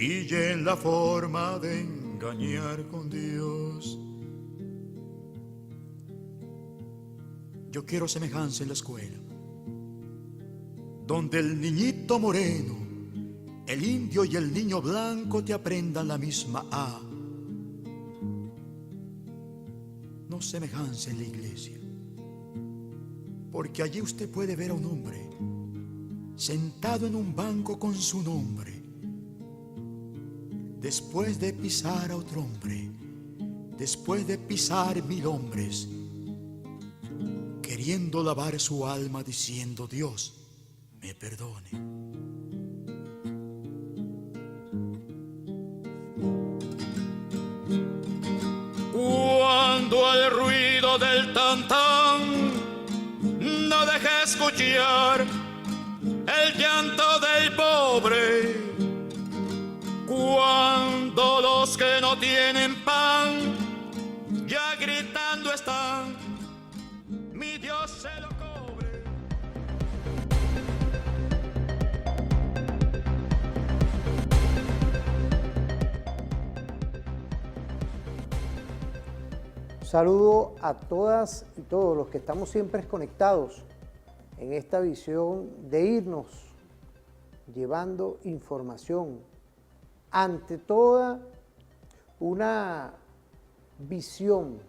y en la forma de engañar con Dios. Yo quiero semejanza en la escuela, donde el niñito moreno, el indio y el niño blanco te aprendan la misma A. No semejanza en la iglesia, porque allí usted puede ver a un hombre sentado en un banco con su nombre, después de pisar a otro hombre, después de pisar 1000 hombres, queriendo lavar su alma diciendo: Dios me perdone. Cuando el ruido del tantán no deje escuchar el llanto del pobre, cuando los que no tienen pan ya gritando están, mi Dios se lo cobre. Saludo a todas y todos los que estamos siempre conectados en esta visión de irnos llevando información. Ante toda, una visión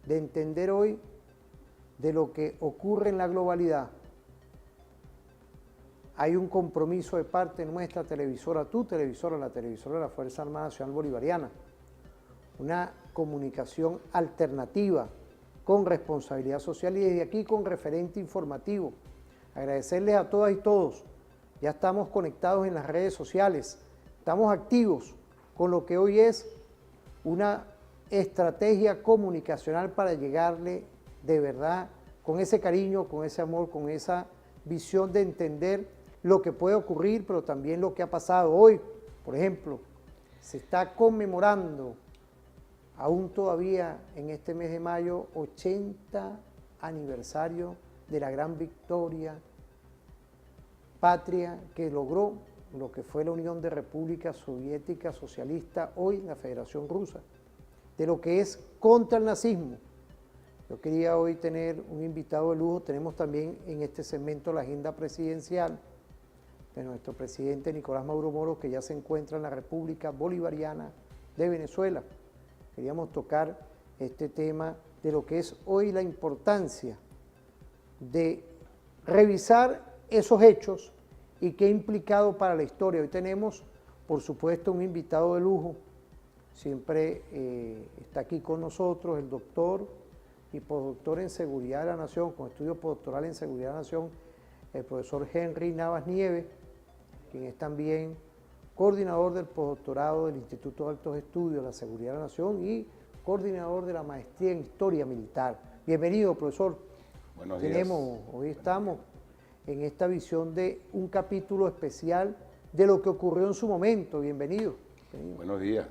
de entender hoy de lo que ocurre en la globalidad. Hay un compromiso de parte de nuestra televisora, tu televisora, la televisora de la Fuerza Armada Nacional Bolivariana, una comunicación alternativa con responsabilidad social y desde aquí con referente informativo. Agradecerles a todas y todos. Ya estamos conectados en las redes sociales, estamos activos con lo que hoy es una estrategia comunicacional para llegarle de verdad con ese cariño, con ese amor, con esa visión de entender lo que puede ocurrir, pero también lo que ha pasado hoy. Por ejemplo, se está conmemorando aún todavía en este mes de mayo, 80 aniversario de la gran victoria patria que logró lo que fue la Unión de Repúblicas Soviéticas Socialistas, hoy la Federación Rusa, de lo que es contra el nazismo. Yo quería hoy tener un invitado de lujo. Tenemos también en este segmento la agenda presidencial de nuestro presidente Nicolás Maduro Moros, que ya se encuentra en la República Bolivariana de Venezuela. Queríamos tocar este tema de lo que es hoy la importancia de revisar esos hechos y qué ha implicado para la historia. Hoy tenemos, por supuesto, un invitado de lujo. Siempre está aquí con nosotros el doctor y postdoctor en Seguridad de la Nación, con estudio postdoctoral en Seguridad de la Nación, el profesor Henry Navas Nieves, quien es también coordinador del postdoctorado del Instituto de Altos Estudios de la Seguridad de la Nación y coordinador de la maestría en Historia Militar. Bienvenido, profesor. Buenos días. Hoy estamos en esta visión de un capítulo especial de lo que ocurrió en su momento. Bienvenido. Buenos días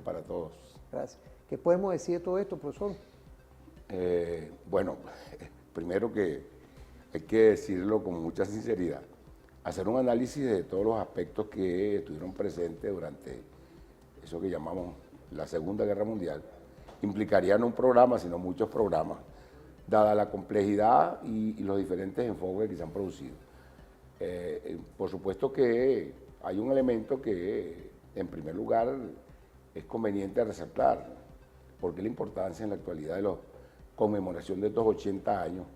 para todos. Gracias. ¿Qué podemos decir de todo esto, profesor? Bueno, primero que hay que decirlo con mucha sinceridad, hacer un análisis de todos los aspectos que estuvieron presentes durante eso que llamamos la Segunda Guerra Mundial, implicaría no un programa, sino muchos programas, dada la complejidad y los diferentes enfoques que se han producido. Por supuesto que hay un elemento que, en primer lugar, es conveniente resaltar, porque la importancia en la actualidad de la conmemoración de estos 80 años,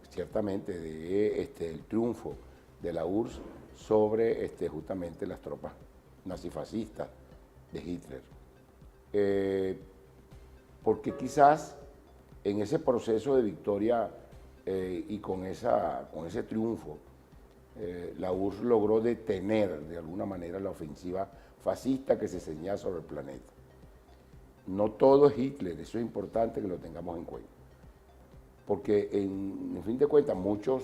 ciertamente, del triunfo de la URSS sobre justamente las tropas nazifascistas de Hitler. Porque quizás en ese proceso de victoria y con ese triunfo, la URSS logró detener de alguna manera la ofensiva fascista que se ceñía sobre el planeta. No todo es Hitler, eso es importante que lo tengamos en cuenta. Porque en fin de cuentas muchos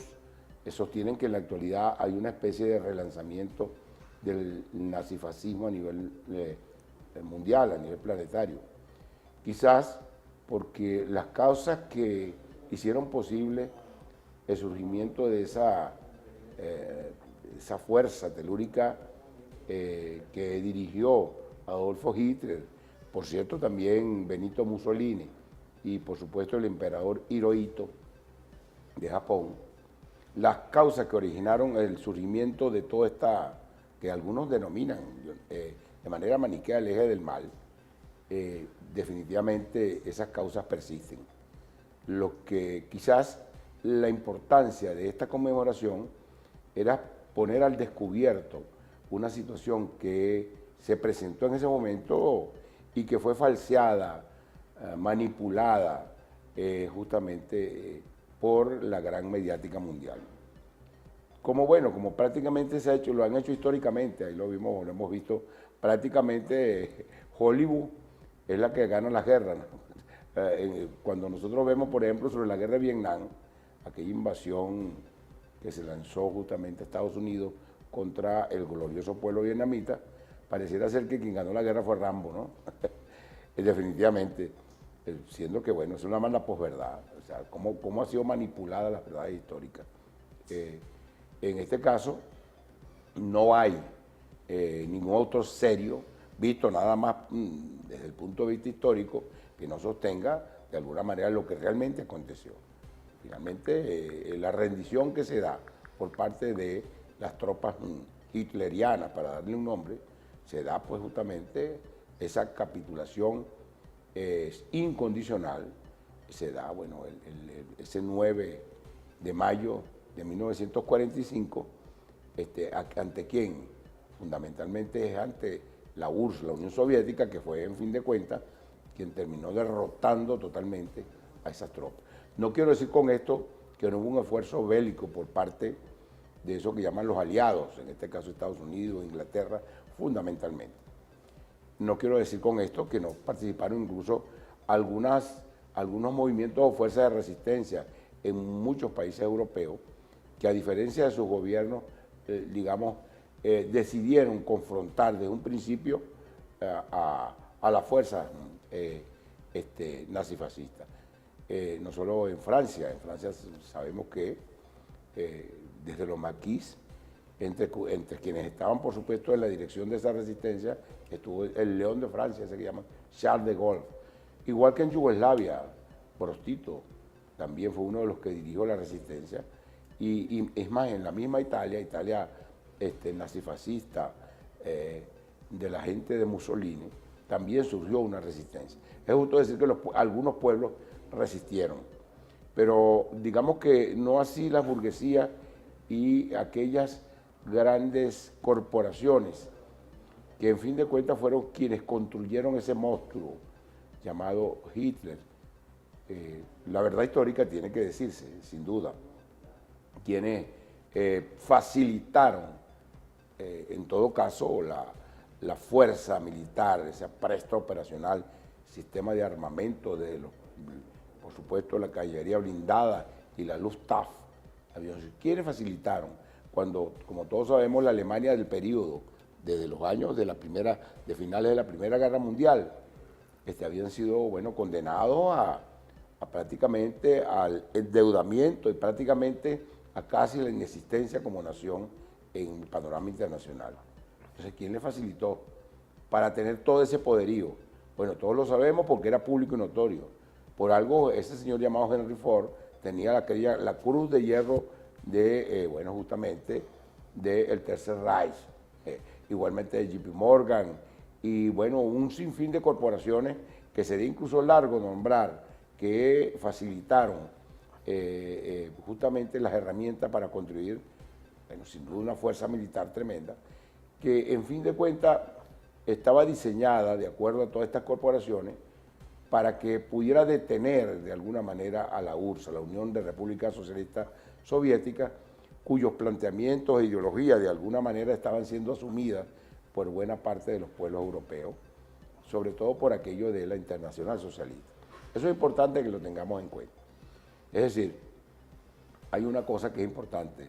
sostienen que en la actualidad hay una especie de relanzamiento del nazifascismo a nivel mundial, a nivel planetario. Quizás porque las causas que hicieron posible el surgimiento de esa fuerza telúrica que dirigió Adolfo Hitler, por cierto también Benito Mussolini y por supuesto el emperador Hirohito de Japón, las causas que originaron el surgimiento de toda esta, que algunos denominan de manera maniquea el eje del mal, definitivamente esas causas persisten. Lo que quizás la importancia de esta conmemoración era poner al descubierto una situación que se presentó en ese momento y que fue falseada, manipulada justamente por la gran mediática mundial. Como bueno, como prácticamente se ha hecho, lo han hecho históricamente, ahí lo vimos, lo hemos visto, prácticamente Hollywood es la que gana las guerras, ¿no? Cuando nosotros vemos, por ejemplo, sobre la guerra de Vietnam, aquella invasión que se lanzó justamente a Estados Unidos contra el glorioso pueblo vietnamita, pareciera ser que quien ganó la guerra fue Rambo, ¿no? Definitivamente, siendo que, bueno, es una mala posverdad, o sea, cómo ha sido manipulada las verdades históricas. En este caso, no hay ningún autor serio, visto nada más desde el punto de vista histórico, que no sostenga de alguna manera lo que realmente aconteció. Finalmente, la rendición que se da por parte de las tropas hitlerianas, para darle un nombre, se da pues justamente esa capitulación incondicional, se da, bueno, ese 9 de mayo de 1945, ¿ante quién? Fundamentalmente es ante la URSS, la Unión Soviética, que fue en fin de cuentas quien terminó derrotando totalmente a esas tropas. No quiero decir con esto que no hubo un esfuerzo bélico por parte de eso que llaman los aliados, en este caso Estados Unidos, Inglaterra, fundamentalmente. No quiero decir con esto que no participaron incluso algunos movimientos o fuerzas de resistencia en muchos países europeos que, a diferencia de sus gobiernos, digamos, decidieron confrontar desde un principio a las fuerzas nazifascistas. No solo en Francia sabemos que desde los maquis, entre quienes estaban por supuesto en la dirección de esa resistencia, estuvo el León de Francia, ese que llaman Charles de Gaulle. Igual que en Yugoslavia, Broz Tito también fue uno de los que dirigió la resistencia, y es más, en la misma Italia nazifascista, de la gente de Mussolini, también surgió una resistencia. Es justo decir que algunos pueblos resistieron, pero digamos que no así la burguesía y aquellas grandes corporaciones que en fin de cuentas fueron quienes construyeron ese monstruo llamado Hitler. La verdad histórica tiene que decirse, sin duda, quienes facilitaron en todo caso la fuerza militar, esa presta operacional, sistema de armamento por supuesto la caballería blindada y la Luftwaffe, quienes facilitaron cuando, como todos sabemos, la Alemania del periodo, desde los años de finales de la Primera Guerra Mundial, habían sido, bueno, condenados a prácticamente al endeudamiento y prácticamente a casi la inexistencia como nación en el panorama internacional. Entonces, ¿quién le facilitó para tener todo ese poderío? Bueno, todos lo sabemos porque era público y notorio. Por algo, ese señor llamado Henry Ford tenía la cruz de hierro de, bueno, justamente del Tercer Reich, igualmente de JP Morgan, y bueno, un sinfín de corporaciones que sería incluso largo nombrar, que facilitaron justamente las herramientas para construir, bueno, sin duda una fuerza militar tremenda, que en fin de cuentas estaba diseñada de acuerdo a todas estas corporaciones para que pudiera detener de alguna manera a la URSS, a la Unión de Repúblicas Socialistas Soviéticas, cuyos planteamientos e ideologías de alguna manera estaban siendo asumidas por buena parte de los pueblos europeos, sobre todo por aquello de la Internacional Socialista. Eso es importante que lo tengamos en cuenta. Es decir, hay una cosa que es importante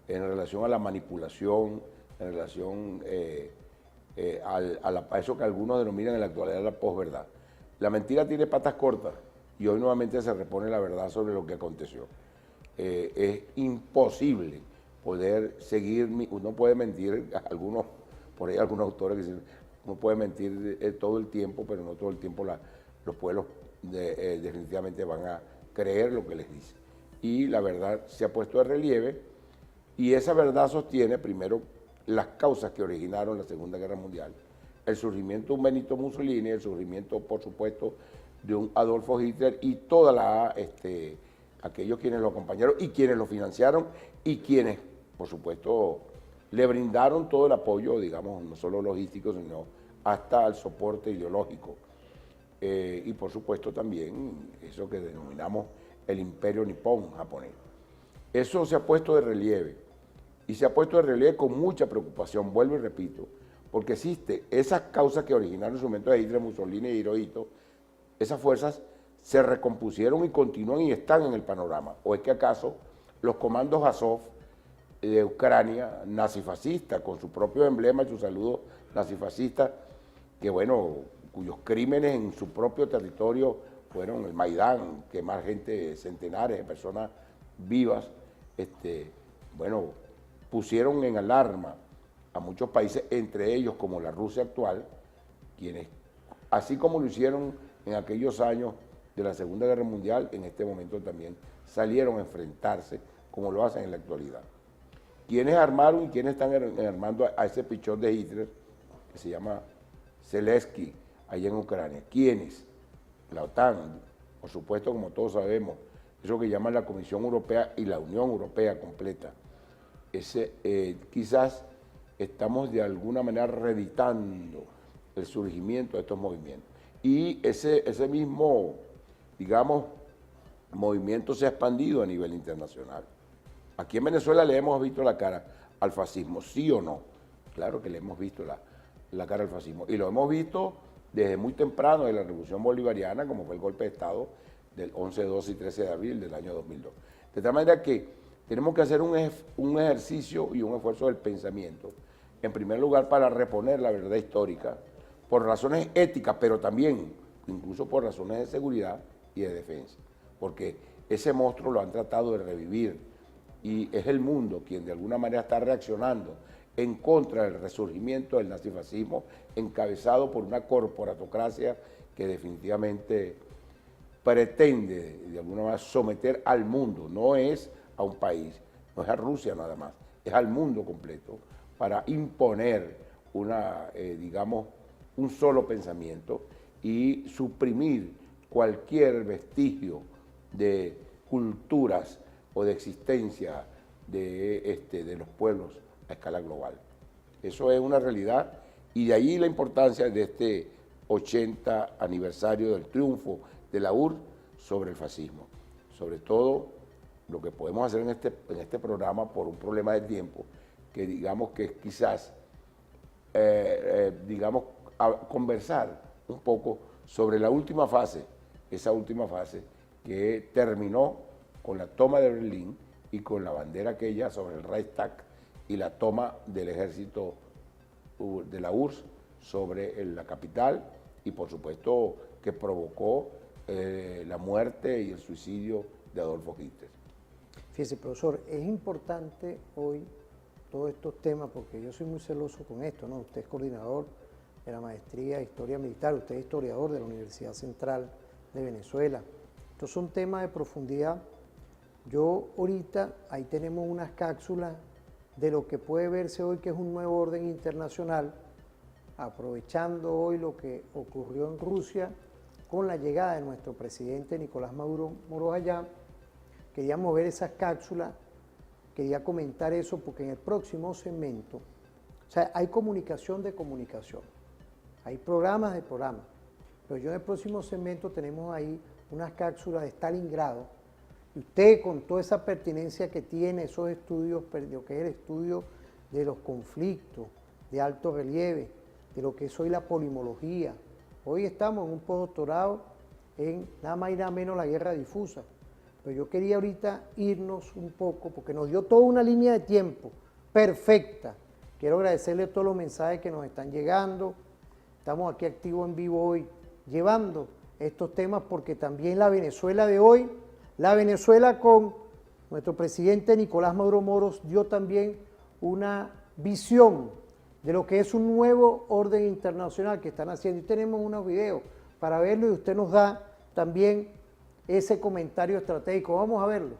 en relación a la manipulación, en relación a eso que algunos denominan en la actualidad la posverdad. La mentira tiene patas cortas y hoy nuevamente se repone la verdad sobre lo que aconteció. Es imposible poder seguir, uno puede mentir algunos por ahí algunos autores que dicen, uno puede mentir todo el tiempo, pero no todo el tiempo los pueblos definitivamente van a creer lo que les dice. Y la verdad se ha puesto de relieve, y esa verdad sostiene primero las causas que originaron la Segunda Guerra Mundial, el surgimiento de un Benito Mussolini, el surgimiento, por supuesto, de un Adolfo Hitler y toda aquellos quienes lo acompañaron y quienes lo financiaron y quienes, por supuesto, le brindaron todo el apoyo, digamos, no solo logístico, sino hasta el soporte ideológico. Y por supuesto también eso que denominamos el imperio nipón japonés. Eso se ha puesto de relieve, y se ha puesto de relieve con mucha preocupación, vuelvo y repito, porque existe esas causas que originaron en su momento de Hitler, Mussolini y Hirohito. Esas fuerzas se recompusieron y continúan y están en el panorama. ¿O es que acaso los comandos Azov de Ucrania, nazifascistas, con su propio emblema y su saludo nazifascista, que bueno, cuyos crímenes en su propio territorio fueron el Maidán, quemar gente, centenares de personas vivas, bueno, pusieron en alarma a muchos países, entre ellos como la Rusia actual, quienes, así como lo hicieron en aquellos años de la Segunda Guerra Mundial, en este momento también salieron a enfrentarse, como lo hacen en la actualidad. ¿Quiénes armaron y quiénes están armando a ese pichón de Hitler, que se llama Zelensky, allá en Ucrania? ¿Quiénes? La OTAN, por supuesto, como todos sabemos, eso que llaman la Comisión Europea y la Unión Europea completa. Quizás estamos de alguna manera reeditando el surgimiento de estos movimientos. Y ese mismo, digamos, movimiento se ha expandido a nivel internacional. Aquí en Venezuela le hemos visto la cara al fascismo, ¿sí o no? Claro que le hemos visto la cara al fascismo. Y lo hemos visto desde muy temprano de la Revolución Bolivariana, como fue el golpe de Estado del 11, 12 y 13 de abril del año 2002. De tal manera que tenemos que hacer un ejercicio y un esfuerzo del pensamiento, en primer lugar para reponer la verdad histórica, por razones éticas, pero también incluso por razones de seguridad y de defensa, porque ese monstruo lo han tratado de revivir y es el mundo quien de alguna manera está reaccionando en contra del resurgimiento del nazifascismo, encabezado por una corporatocracia que definitivamente pretende de alguna manera someter al mundo, no es a un país, no es a Rusia nada más, es al mundo completo, para imponer digamos, un solo pensamiento y suprimir cualquier vestigio de culturas o de existencia de los pueblos a escala global. Eso es una realidad, y de ahí la importancia de este 80 aniversario del triunfo de la URSS sobre el fascismo. Sobre todo, lo que podemos hacer en este programa, por un problema de tiempo, que digamos que quizás, conversar un poco sobre la última fase, esa última fase que terminó con la toma de Berlín y con la bandera aquella sobre el Reichstag y la toma del ejército de la URSS sobre la capital, y por supuesto que provocó la muerte y el suicidio de Adolfo Hitler. Fíjese, profesor, es importante hoy todos estos temas, porque yo soy muy celoso con esto, ¿no? Usted es coordinador de la maestría de Historia Militar, usted es historiador de la Universidad Central de Venezuela. Estos son temas de profundidad. Yo ahorita, ahí tenemos unas cápsulas de lo que puede verse hoy que es un nuevo orden internacional, aprovechando hoy lo que ocurrió en Rusia con la llegada de nuestro presidente Nicolás Maduro Moros allá. Queríamos ver esas cápsulas, quería comentar eso porque en el próximo segmento, o sea, hay comunicación de comunicación, hay programas de programas, pero yo en el próximo segmento tenemos ahí unas cápsulas de Stalingrado, y usted con toda esa pertinencia que tiene, esos estudios, lo que es el estudio de los conflictos de alto relieve, de lo que es hoy la polimología. Hoy estamos en un postdoctorado en nada más y nada menos la guerra difusa. Pero yo quería ahorita irnos un poco, porque nos dio toda una línea de tiempo perfecta. Quiero agradecerle todos los mensajes que nos están llegando. Estamos aquí activos en vivo hoy, llevando estos temas, porque también la Venezuela de hoy, la Venezuela con nuestro presidente Nicolás Maduro Moros, dio también una visión de lo que es un nuevo orden internacional que están haciendo. Y tenemos unos videos para verlo y usted nos da también ese comentario estratégico. Vamos a verlo.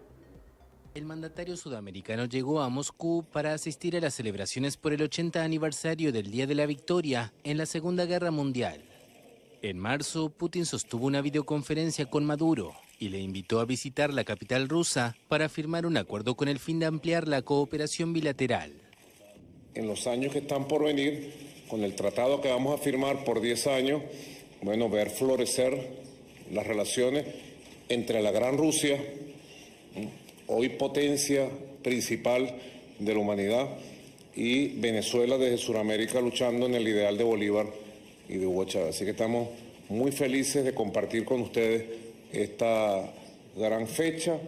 El mandatario sudamericano llegó a Moscú para asistir a las celebraciones por el 80 aniversario del Día de la Victoria en la Segunda Guerra Mundial. En marzo, Putin sostuvo una videoconferencia con Maduro y le invitó a visitar la capital rusa para firmar un acuerdo con el fin de ampliar la cooperación bilateral. En los años que están por venir, con el tratado que vamos a firmar por 10 años, bueno, ver florecer las relaciones entre la Gran Rusia, hoy potencia principal de la humanidad, y Venezuela desde Sudamérica luchando en el ideal de Bolívar y de Hugo Chávez. Así que estamos muy felices de compartir con ustedes esta gran fecha.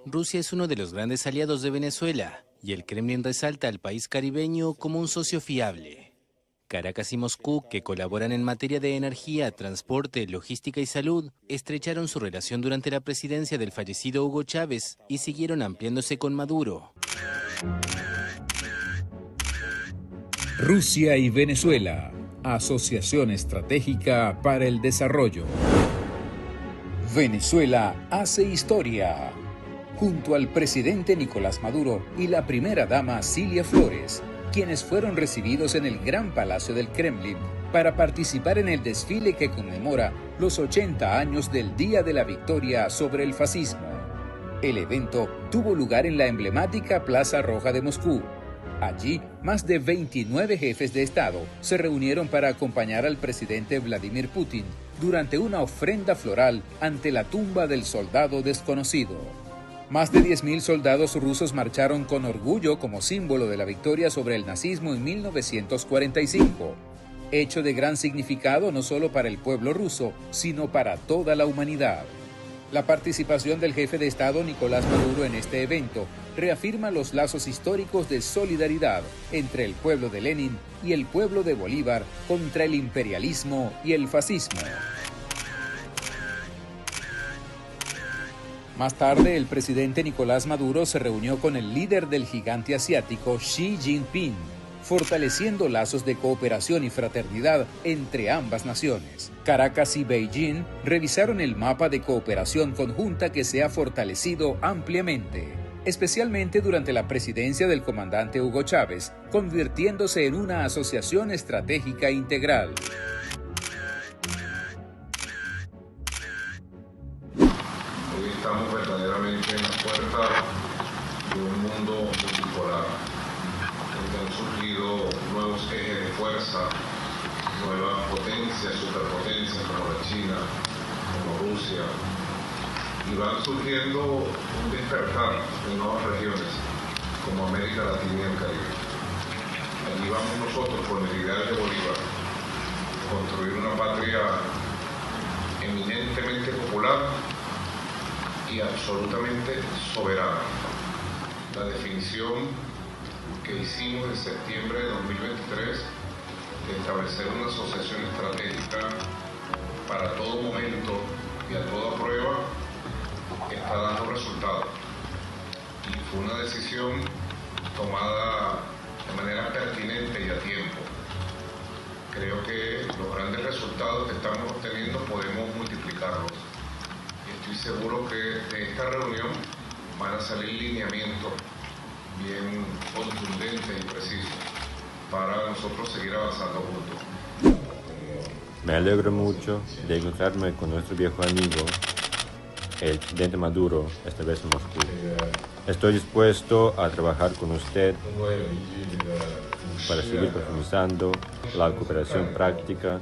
Rusia es uno de los grandes aliados de Venezuela y el Kremlin resalta al país caribeño como un socio fiable. Caracas y Moscú, que colaboran en materia de energía, transporte, logística y salud, estrecharon su relación durante la presidencia del fallecido Hugo Chávez y siguieron ampliándose con Maduro. Rusia y Venezuela, Asociación Estratégica para el Desarrollo. Venezuela hace historia. Junto al presidente Nicolás Maduro y la primera dama Cilia Flores, quienes fueron recibidos en el Gran Palacio del Kremlin para participar en el desfile que conmemora los 80 años del Día de la Victoria sobre el fascismo. El evento tuvo lugar en la emblemática Plaza Roja de Moscú. Allí, más de 29 jefes de Estado se reunieron para acompañar al presidente Vladimir Putin durante una ofrenda floral ante la tumba del soldado desconocido. Más de 10.000 soldados rusos marcharon con orgullo como símbolo de la victoria sobre el nazismo en 1945, hecho de gran significado no solo para el pueblo ruso, sino para toda la humanidad. La participación del jefe de Estado Nicolás Maduro en este evento reafirma los lazos históricos de solidaridad entre el pueblo de Lenin y el pueblo de Bolívar contra el imperialismo y el fascismo. Más tarde, el presidente Nicolás Maduro se reunió con el líder del gigante asiático Xi Jinping, fortaleciendo lazos de cooperación y fraternidad entre ambas naciones. Caracas y Beijing revisaron el mapa de cooperación conjunta que se ha fortalecido ampliamente, especialmente durante la presidencia del comandante Hugo Chávez, convirtiéndose en una asociación estratégica integral. Hoy estamos verdaderamente en la puerta de un mundo multipolar, donde han surgido nuevos ejes de fuerza, nuevas potencias, superpotencias como la China, como Rusia, y van surgiendo un despertar en nuevas regiones, como América Latina y el Caribe. Allí vamos nosotros con el ideal de Bolívar, construir una patria eminentemente popular y absolutamente soberana. La definición que hicimos en septiembre de 2023 de establecer una asociación estratégica para todo momento y a toda prueba está dando resultados. Y fue una decisión tomada de manera pertinente y a tiempo. Creo que los grandes resultados que estamos obteniendo podemos multiplicarlos. Estoy seguro que de esta reunión van a salir lineamientos bien contundentes y precisos para nosotros seguir avanzando juntos. Me alegro mucho de encontrarme con nuestro viejo amigo, el presidente Maduro, esta vez en Moscú. Estoy dispuesto a trabajar con usted para seguir profundizando la cooperación práctica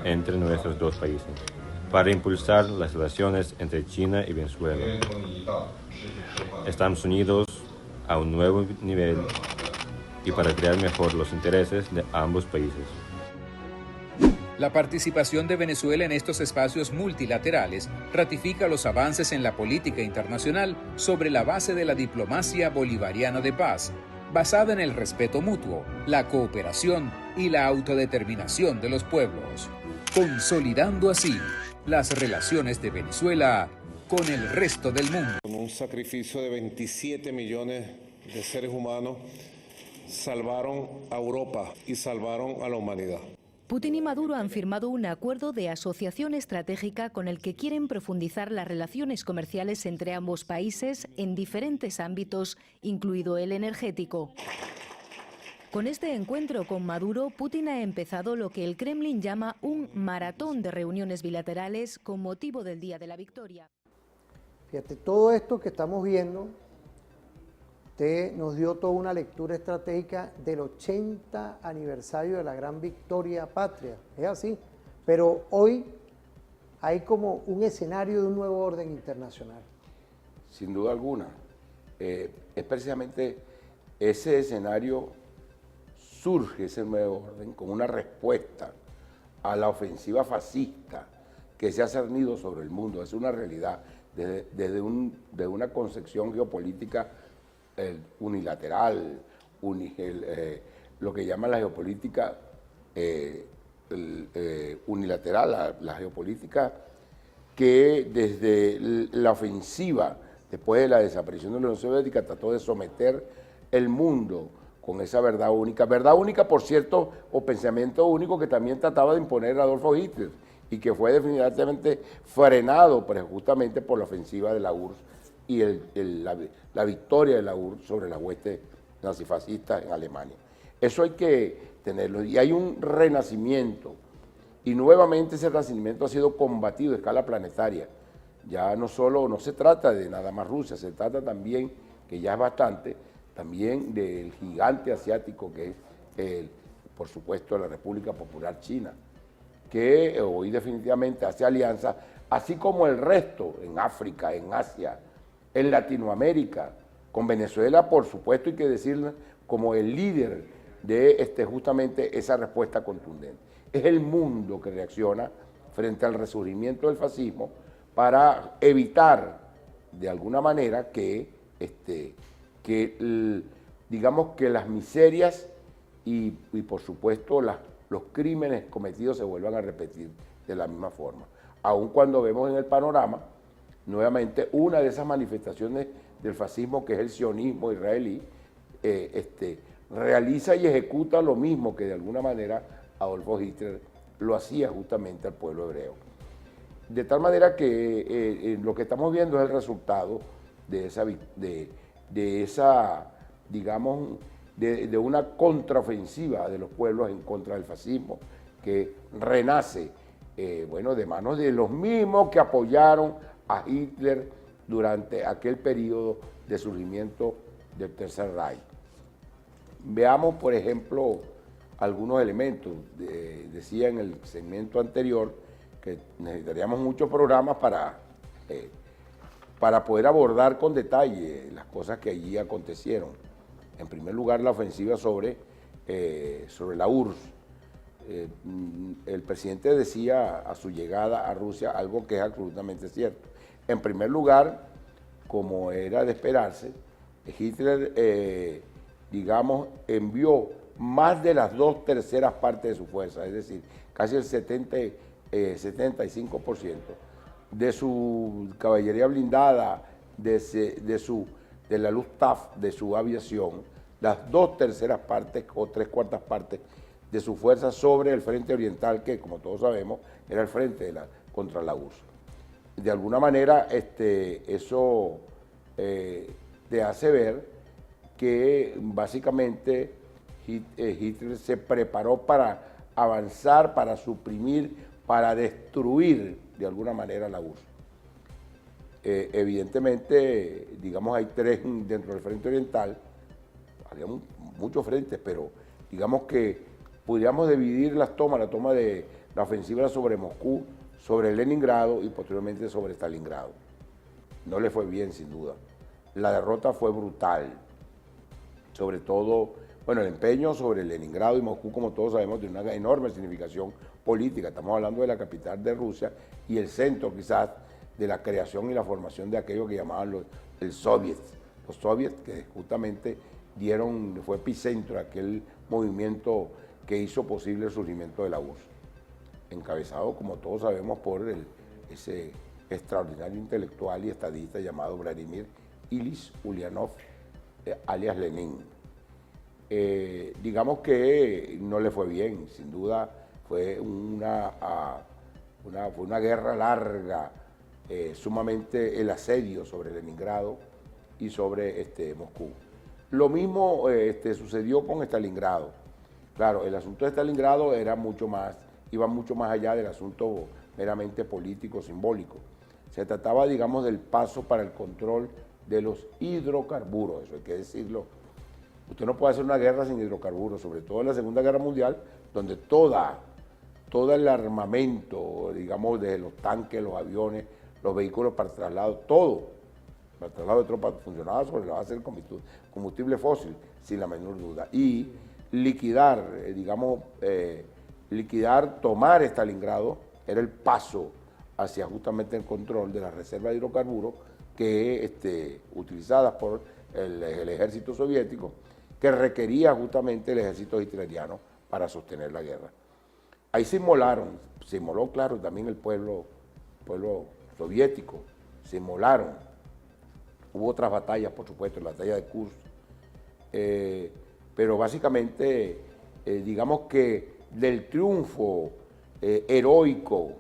entre nuestros dos países, para impulsar las relaciones entre China y Venezuela. Estamos unidos a un nuevo nivel y para crear mejor los intereses de ambos países. La participación de Venezuela en estos espacios multilaterales ratifica los avances en la política internacional sobre la base de la diplomacia bolivariana de paz, basada en el respeto mutuo, la cooperación y la autodeterminación de los pueblos, consolidando así las relaciones de Venezuela con el resto del mundo. Con un sacrificio de 27 millones de seres humanos salvaron a Europa y salvaron a la humanidad. Putin y Maduro han firmado un acuerdo de asociación estratégica con el que quieren profundizar las relaciones comerciales entre ambos países en diferentes ámbitos, incluido el energético. Con este encuentro con Maduro, Putin ha empezado lo que el Kremlin llama un maratón de reuniones bilaterales con motivo del Día de la Victoria. Fíjate, todo esto que estamos viendo, usted nos dio toda una lectura estratégica del 80 aniversario de la gran victoria patria, es así, pero hoy hay como un escenario de un nuevo orden internacional. Sin duda alguna, es precisamente ese escenario, surge ese nuevo orden como una respuesta a la ofensiva fascista que se ha cernido sobre el mundo. Es una realidad desde una concepción geopolítica unilateral, lo que llaman la geopolítica unilateral, la geopolítica que desde la ofensiva, después de la desaparición de la Unión Soviética, trató de someter el mundo con esa verdad única, por cierto, o pensamiento único que también trataba de imponer Adolfo Hitler y que fue definitivamente frenado justamente por la ofensiva de la URSS y la victoria de la URSS sobre las huestes nazifascistas en Alemania. Eso hay que tenerlo, y hay un renacimiento, y nuevamente ese renacimiento ha sido combatido a escala planetaria. Ya no se trata de nada más Rusia, se trata también, que ya es bastante, también del gigante asiático que es, por supuesto, la República Popular China, que hoy definitivamente hace alianza, así como el resto, en África, en Asia, en Latinoamérica, con Venezuela, por supuesto, hay que decirlo, como el líder de justamente esa respuesta contundente. Es el mundo que reacciona frente al resurgimiento del fascismo para evitar, de alguna manera, digamos que las miserias y por supuesto los crímenes cometidos se vuelvan a repetir de la misma forma. Aun cuando vemos en el panorama, nuevamente, una de esas manifestaciones del fascismo, que es el sionismo israelí, realiza y ejecuta lo mismo que de alguna manera Adolfo Hitler lo hacía justamente al pueblo hebreo. De tal manera que lo que estamos viendo es el resultado de una contraofensiva de los pueblos en contra del fascismo, que renace, de manos de los mismos que apoyaron a Hitler durante aquel periodo de surgimiento del Tercer Reich. Veamos, por ejemplo, algunos elementos. Decía en el segmento anterior que necesitaríamos muchos programas para poder abordar con detalle las cosas que allí acontecieron. En primer lugar, la ofensiva sobre la URSS. El presidente decía a su llegada a Rusia algo que es absolutamente cierto. En primer lugar, como era de esperarse, Hitler, envió más de las 2/3 partes de su fuerza, es decir, casi el 75% de su caballería blindada, de la Luftwaffe, de su aviación, las 2/3 partes o 3/4 partes de su fuerza sobre el frente oriental, que como todos sabemos era el frente contra la URSS. De alguna manera eso te hace ver que básicamente Hitler se preparó para avanzar, para suprimir, para destruir de alguna manera la URSS. Evidentemente, hay tres dentro del frente oriental, había muchos frentes, pero digamos que podríamos dividir la toma de la ofensiva sobre Moscú, sobre Leningrado y posteriormente sobre Stalingrado. No le fue bien, sin duda. La derrota fue brutal, sobre todo, el empeño sobre Leningrado y Moscú, como todos sabemos, de una enorme significación política. Estamos hablando de la capital de Rusia y el centro quizás de la creación y la formación de aquello que llamaban el Soviet. Los soviets que justamente fue epicentro de aquel movimiento que hizo posible el surgimiento de la URSS, encabezado, como todos sabemos, por ese extraordinario intelectual y estadista llamado Vladimir Ilich Ulyanov, alias Lenin. digamos que no le fue bien, sin duda fue una guerra larga, sumamente el asedio sobre Leningrado y sobre Moscú. Lo mismo sucedió con Stalingrado. Claro, el asunto de Stalingrado iba mucho más allá del asunto meramente político, simbólico. Se trataba, digamos, del paso para el control de los hidrocarburos, eso hay que decirlo. Usted no puede hacer una guerra sin hidrocarburos, sobre todo en la Segunda Guerra Mundial, donde todo el armamento, digamos, de los tanques, los aviones, los vehículos para traslado, todo, para el traslado de tropas, funcionaba sobre la base del combustible fósil, sin la menor duda. Y liquidar, tomar Stalingrado, era el paso hacia justamente el control de la reserva de hidrocarburos utilizadas por el ejército soviético, que requería justamente el ejército hitleriano para sostener la guerra. Ahí se inmoló, claro, también el pueblo soviético, se inmolaron. Hubo otras batallas, por supuesto, la batalla de Kursk, pero básicamente, digamos que del triunfo heroico,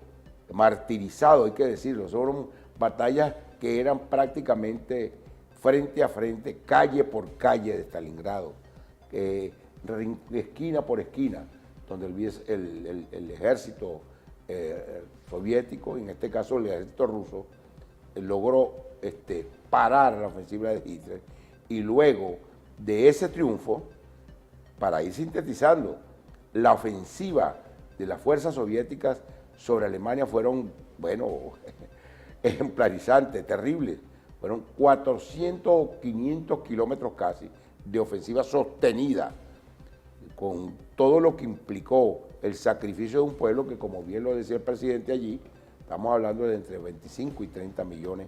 martirizado, hay que decirlo, son batallas que eran prácticamente frente a frente, calle por calle de Stalingrado, esquina por esquina, donde el ejército soviético, en este caso el ejército ruso, logró parar la ofensiva de Hitler, y luego de ese triunfo, para ir sintetizando, la ofensiva de las fuerzas soviéticas sobre Alemania fueron, bueno, ejemplarizantes, terribles. Fueron 400 o 500 kilómetros casi de ofensiva sostenida, con todo lo que implicó el sacrificio de un pueblo que, como bien lo decía el presidente allí, estamos hablando de entre 25 y 30 millones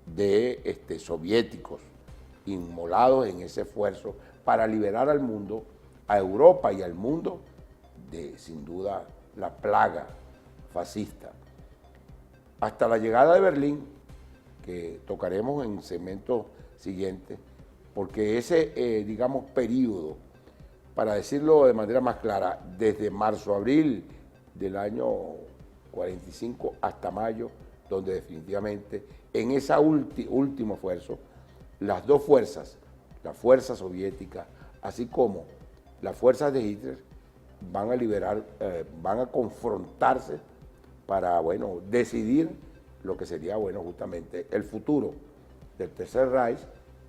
de soviéticos inmolados en ese esfuerzo para liberar al mundo, a Europa y al mundo, de, sin duda, la plaga fascista. Hasta la llegada de Berlín, que tocaremos en segmentos siguientes, porque ese, digamos, periodo, para decirlo de manera más clara, desde marzo-abril del año 45 hasta mayo, donde definitivamente en ese último esfuerzo, las dos fuerzas, la fuerza soviética, así como las fuerzas de Hitler, van a confrontarse para, bueno, decidir lo que sería, bueno, justamente el futuro del Tercer Reich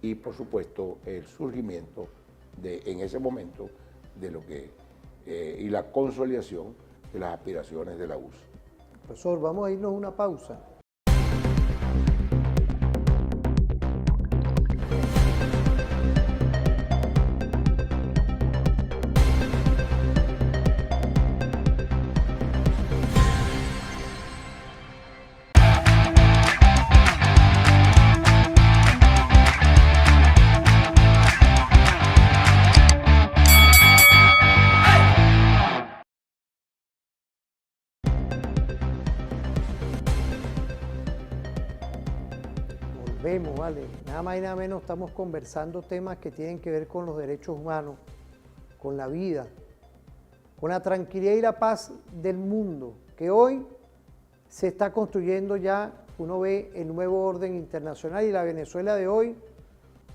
y, por supuesto, el surgimiento en ese momento de lo que y la consolidación de las aspiraciones de la URSS. Profesor, vamos a irnos a una pausa. Vale, nada más y nada menos estamos conversando temas que tienen que ver con los derechos humanos, con la vida, con la tranquilidad y la paz del mundo, que hoy se está construyendo ya. Uno ve el nuevo orden internacional y la Venezuela de hoy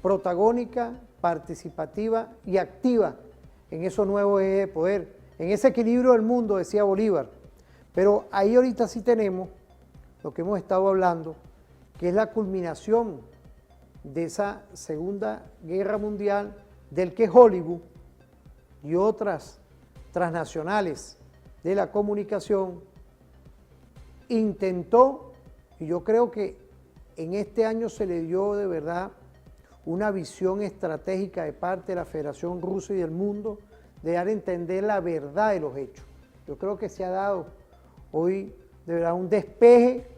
protagónica, participativa y activa en esos nuevos ejes de poder, en ese equilibrio del mundo, decía Bolívar. Pero ahí ahorita sí tenemos lo que hemos estado hablando, que es la culminación de esa Segunda Guerra Mundial, del que Hollywood y otras transnacionales de la comunicación intentó, y yo creo que en este año se le dio de verdad una visión estratégica de parte de la Federación Rusa y del mundo, de dar a entender la verdad de los hechos. Yo creo que se ha dado hoy de verdad un despeje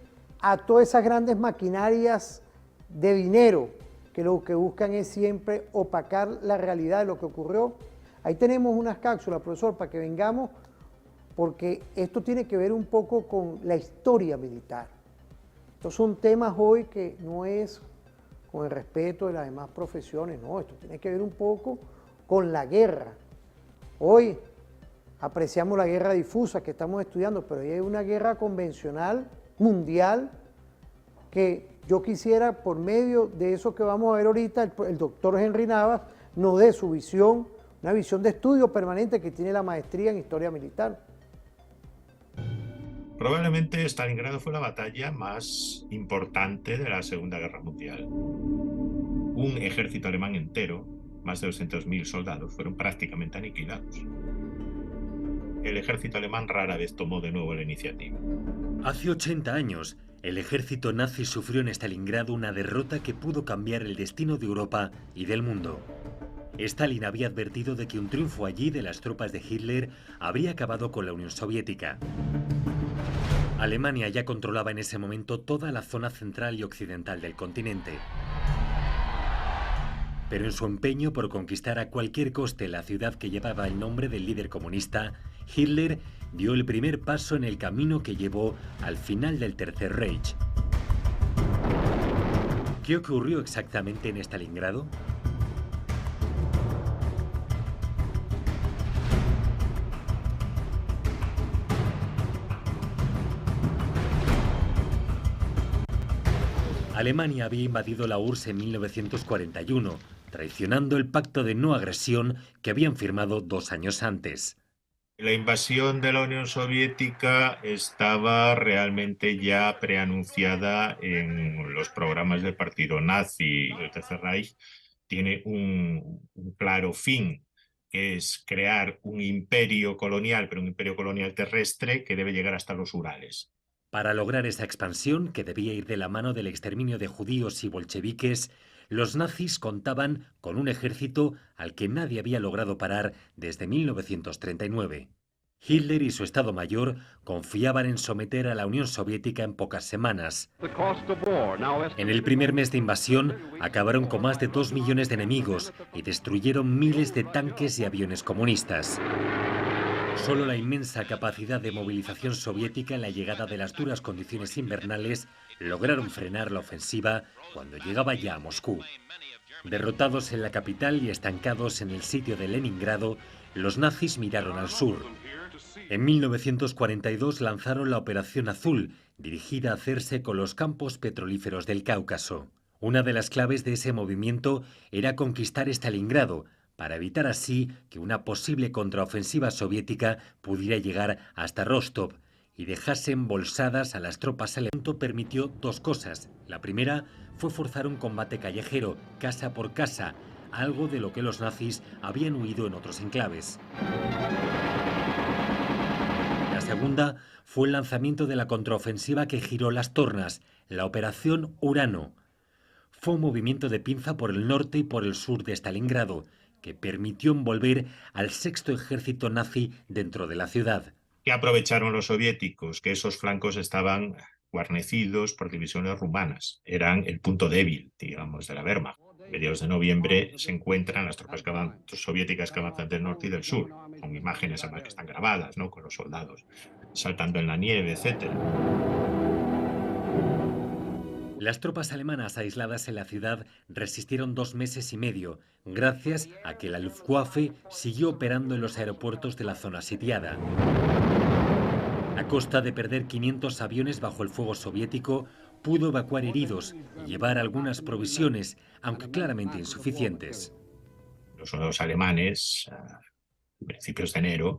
a todas esas grandes maquinarias de dinero que lo que buscan es siempre opacar la realidad de lo que ocurrió. Ahí tenemos unas cápsulas, profesor, para que vengamos, porque esto tiene que ver un poco con la historia militar. Estos son temas hoy que no es con el respeto de las demás profesiones, no, esto tiene que ver un poco con la guerra. Hoy apreciamos la guerra difusa que estamos estudiando, pero hoy hay una guerra convencional, mundial, que yo quisiera, por medio de eso que vamos a ver ahorita, el doctor Henry Navas nos dé su visión, una visión de estudio permanente que tiene la maestría en historia militar. Probablemente Stalingrado fue la batalla más importante de la Segunda Guerra Mundial. Un ejército alemán entero, más de 200.000 soldados, fueron prácticamente aniquilados. El ejército alemán rara vez tomó de nuevo la iniciativa. Hace 80 años, el ejército nazi sufrió en Stalingrado una derrota que pudo cambiar el destino de Europa y del mundo. Stalin había advertido de que un triunfo allí de las tropas de Hitler habría acabado con la Unión Soviética. Alemania ya controlaba en ese momento toda la zona central y occidental del continente. Pero en su empeño por conquistar a cualquier coste la ciudad que llevaba el nombre del líder comunista, Hitler dio el primer paso en el camino que llevó al final del Tercer Reich. ¿Qué ocurrió exactamente en Stalingrado? Alemania había invadido la URSS en 1941, traicionando el pacto de no agresión que habían firmado 2 años antes. La invasión de la Unión Soviética estaba realmente ya preanunciada en los programas del partido nazi. El Tercer Reich tiene un claro fin, que es crear un imperio colonial, pero un imperio colonial terrestre que debe llegar hasta los Urales. Para lograr esa expansión, que debía ir de la mano del exterminio de judíos y bolcheviques, los nazis contaban con un ejército al que nadie había logrado parar desde 1939. Hitler y su Estado Mayor confiaban en someter a la Unión Soviética en pocas semanas. En el primer mes de invasión acabaron con más de 2 millones de enemigos y destruyeron miles de tanques y aviones comunistas. Solo la inmensa capacidad de movilización soviética en la llegada de las duras condiciones invernales lograron frenar la ofensiva cuando llegaba ya a Moscú. Derrotados en la capital y estancados en el sitio de Leningrado, los nazis miraron al sur. En 1942 lanzaron la Operación Azul, dirigida a hacerse con los campos petrolíferos del Cáucaso. Una de las claves de ese movimiento era conquistar Stalingrado, para evitar así que una posible contraofensiva soviética pudiera llegar hasta Rostov y dejase embolsadas a las tropas alemanas. Permitió 2 cosas. La primera fue forzar un combate callejero, casa por casa, algo de lo que los nazis habían huido en otros enclaves. La segunda fue el lanzamiento de la contraofensiva que giró las tornas, la Operación Urano. Fue un movimiento de pinza por el norte y por el sur de Stalingrado, que permitió envolver al 6º ejército nazi dentro de la ciudad. ¿Qué aprovecharon los soviéticos? Que esos flancos estaban guarnecidos por divisiones rumanas. Eran el punto débil, digamos, de la Wehrmacht. A mediados de noviembre se encuentran las tropas soviéticas que avanzan del norte y del sur, con imágenes además que están grabadas, ¿no?, con los soldados saltando en la nieve, etc. Las tropas alemanas aisladas en la ciudad resistieron 2 meses y medio, gracias a que la Luftwaffe siguió operando en los aeropuertos de la zona sitiada. A costa de perder 500 aviones bajo el fuego soviético, pudo evacuar heridos y llevar algunas provisiones, aunque claramente insuficientes. Los soldados alemanes, a principios de enero,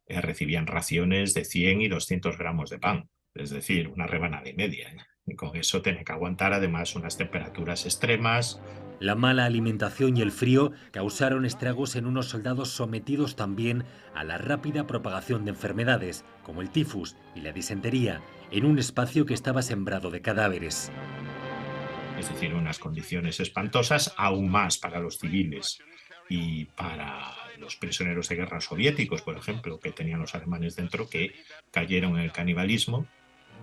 recibían raciones de 100 y 200 gramos de pan, es decir, una rebanada y media. Y con eso tiene que aguantar además unas temperaturas extremas. La mala alimentación y el frío causaron estragos en unos soldados sometidos también a la rápida propagación de enfermedades, como el tifus y la disentería, en un espacio que estaba sembrado de cadáveres. Es decir, unas condiciones espantosas, aún más para los civiles y para los prisioneros de guerra soviéticos, por ejemplo, que tenían los alemanes dentro, que cayeron en el canibalismo.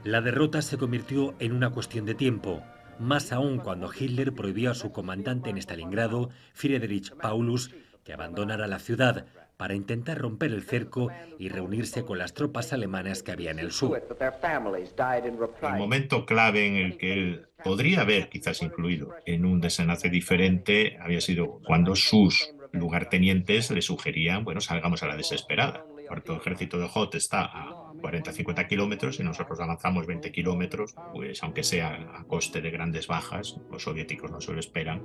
La derrota se convirtió en una cuestión de tiempo, más aún cuando Hitler prohibió a su comandante en Stalingrado, Friedrich Paulus, que abandonara la ciudad para intentar romper el cerco y reunirse con las tropas alemanas que había en el sur. El momento clave en el que él podría haber quizás influido en un desenlace diferente había sido cuando sus lugartenientes le sugerían, bueno, salgamos a la desesperada. El cuarto ejército de Hoth está a 40-50 kilómetros y nosotros avanzamos 20 kilómetros, pues aunque sea a coste de grandes bajas, los soviéticos no se lo esperan,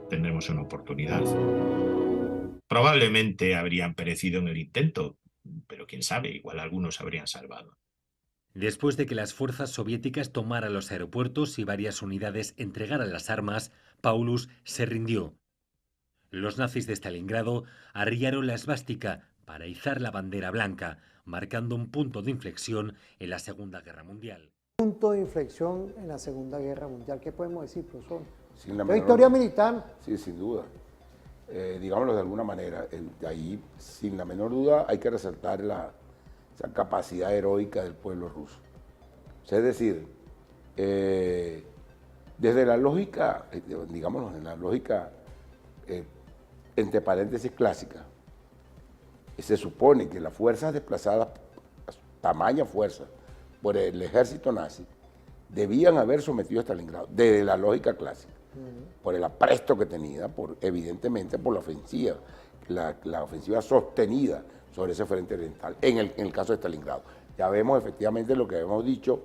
tendremos una oportunidad. Probablemente habrían perecido en el intento, pero quién sabe, igual algunos habrían salvado. Después de que las fuerzas soviéticas tomaran los aeropuertos y varias unidades entregaran las armas, Paulus se rindió. Los nazis de Stalingrado arriaron la esvástica para izar la bandera blanca, marcando un punto de inflexión en la Segunda Guerra Mundial. Punto de inflexión en la Segunda Guerra Mundial. ¿Qué podemos decir, profesor? Sin la ¿La victoria menor... militar? Sí, sin duda. Digámoslo de alguna manera, ahí, sin la menor duda, hay que resaltar esa capacidad heroica del pueblo ruso. O sea, es decir, desde la lógica, digámoslo, en la lógica, entre paréntesis, clásica, se supone que las fuerzas desplazadas, tamaña fuerza, por el ejército nazi, debían haber sometido a Stalingrado, desde la lógica clásica, por el apresto que tenía, evidentemente por la ofensiva, la ofensiva sostenida sobre ese frente oriental, en el caso de Stalingrado. Ya vemos efectivamente lo que habíamos dicho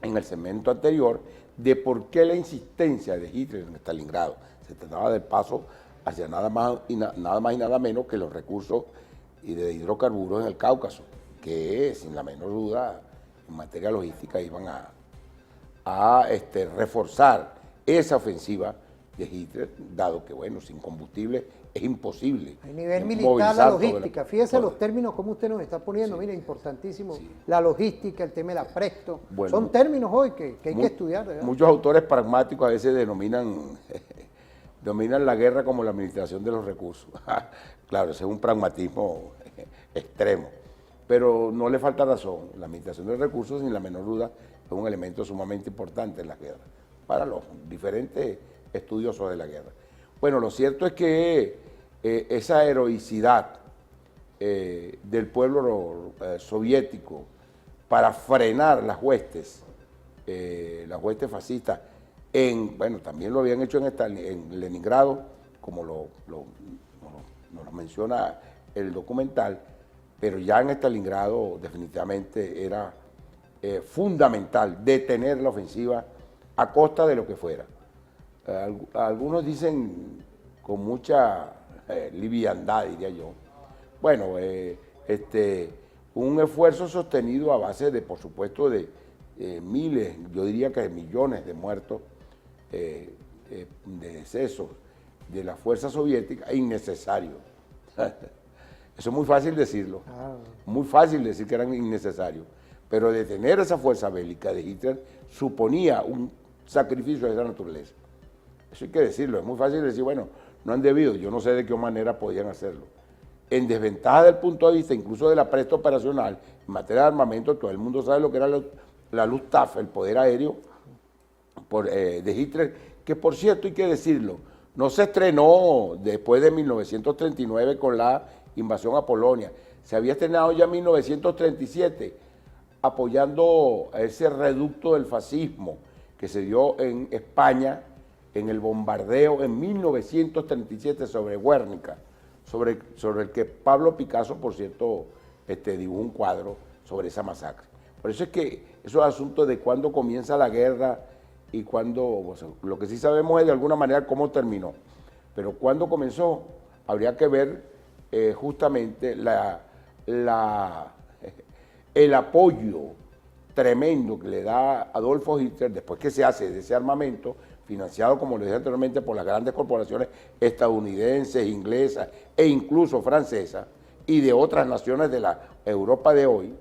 en el segmento anterior, de por qué la insistencia de Hitler en Stalingrado. Se trataba del paso hacia nada más y nada menos que los recursos de hidrocarburos en el Cáucaso, que sin la menor duda en materia logística iban a reforzar esa ofensiva de Hitler, dado que, bueno, sin combustible es imposible. A nivel militar, la logística, fíjese los términos como usted nos está poniendo, mira, importantísimo, la logística, el tema del apresto, bueno, son términos hoy que hay que estudiar, ¿verdad? Muchos autores pragmáticos a veces denominan la guerra como la administración de los recursos. Claro, ese es un pragmatismo extremo, pero no le falta razón. La administración de los recursos, sin la menor duda, es un elemento sumamente importante en la guerra, para los diferentes estudiosos de la guerra. Bueno, lo cierto es que esa heroicidad del pueblo soviético para frenar las huestes fascistas, bueno, también lo habían hecho en Leningrado, como nos menciona el documental, pero ya en Stalingrado definitivamente era fundamental detener la ofensiva a costa de lo que fuera. Algunos dicen con mucha liviandad, diría yo, bueno, un esfuerzo sostenido a base de, por supuesto, de miles, yo diría que de millones de muertos, de decesos de la fuerza soviética, innecesario. Eso es muy fácil decirlo, muy fácil decir que eran innecesarios, pero detener esa fuerza bélica de Hitler suponía un sacrificio de esa naturaleza. Eso hay que decirlo, es muy fácil decir, bueno, no han debido, yo no sé de qué manera podían hacerlo. En desventaja del punto de vista incluso de la presta operacional, en materia de armamento, todo el mundo sabe lo que era la Luftwaffe, el poder aéreo de Hitler, que por cierto hay que decirlo, no se estrenó después de 1939 con la invasión a Polonia, se había estrenado ya en 1937, apoyando a ese reducto del fascismo que se dio en España en el bombardeo en 1937 sobre Guernica, sobre el que Pablo Picasso, por cierto, dibujó un cuadro sobre esa masacre. Por eso es que esos asuntos de cuándo comienza la guerra y cuándo, o sea, lo que sí sabemos es de alguna manera cómo terminó, pero cuándo comenzó habría que ver justamente el apoyo tremendo que le da Adolfo Hitler después que se hace de ese armamento, financiado, como les dije anteriormente, por las grandes corporaciones estadounidenses, inglesas e incluso francesas, y de otras naciones de la Europa de hoy,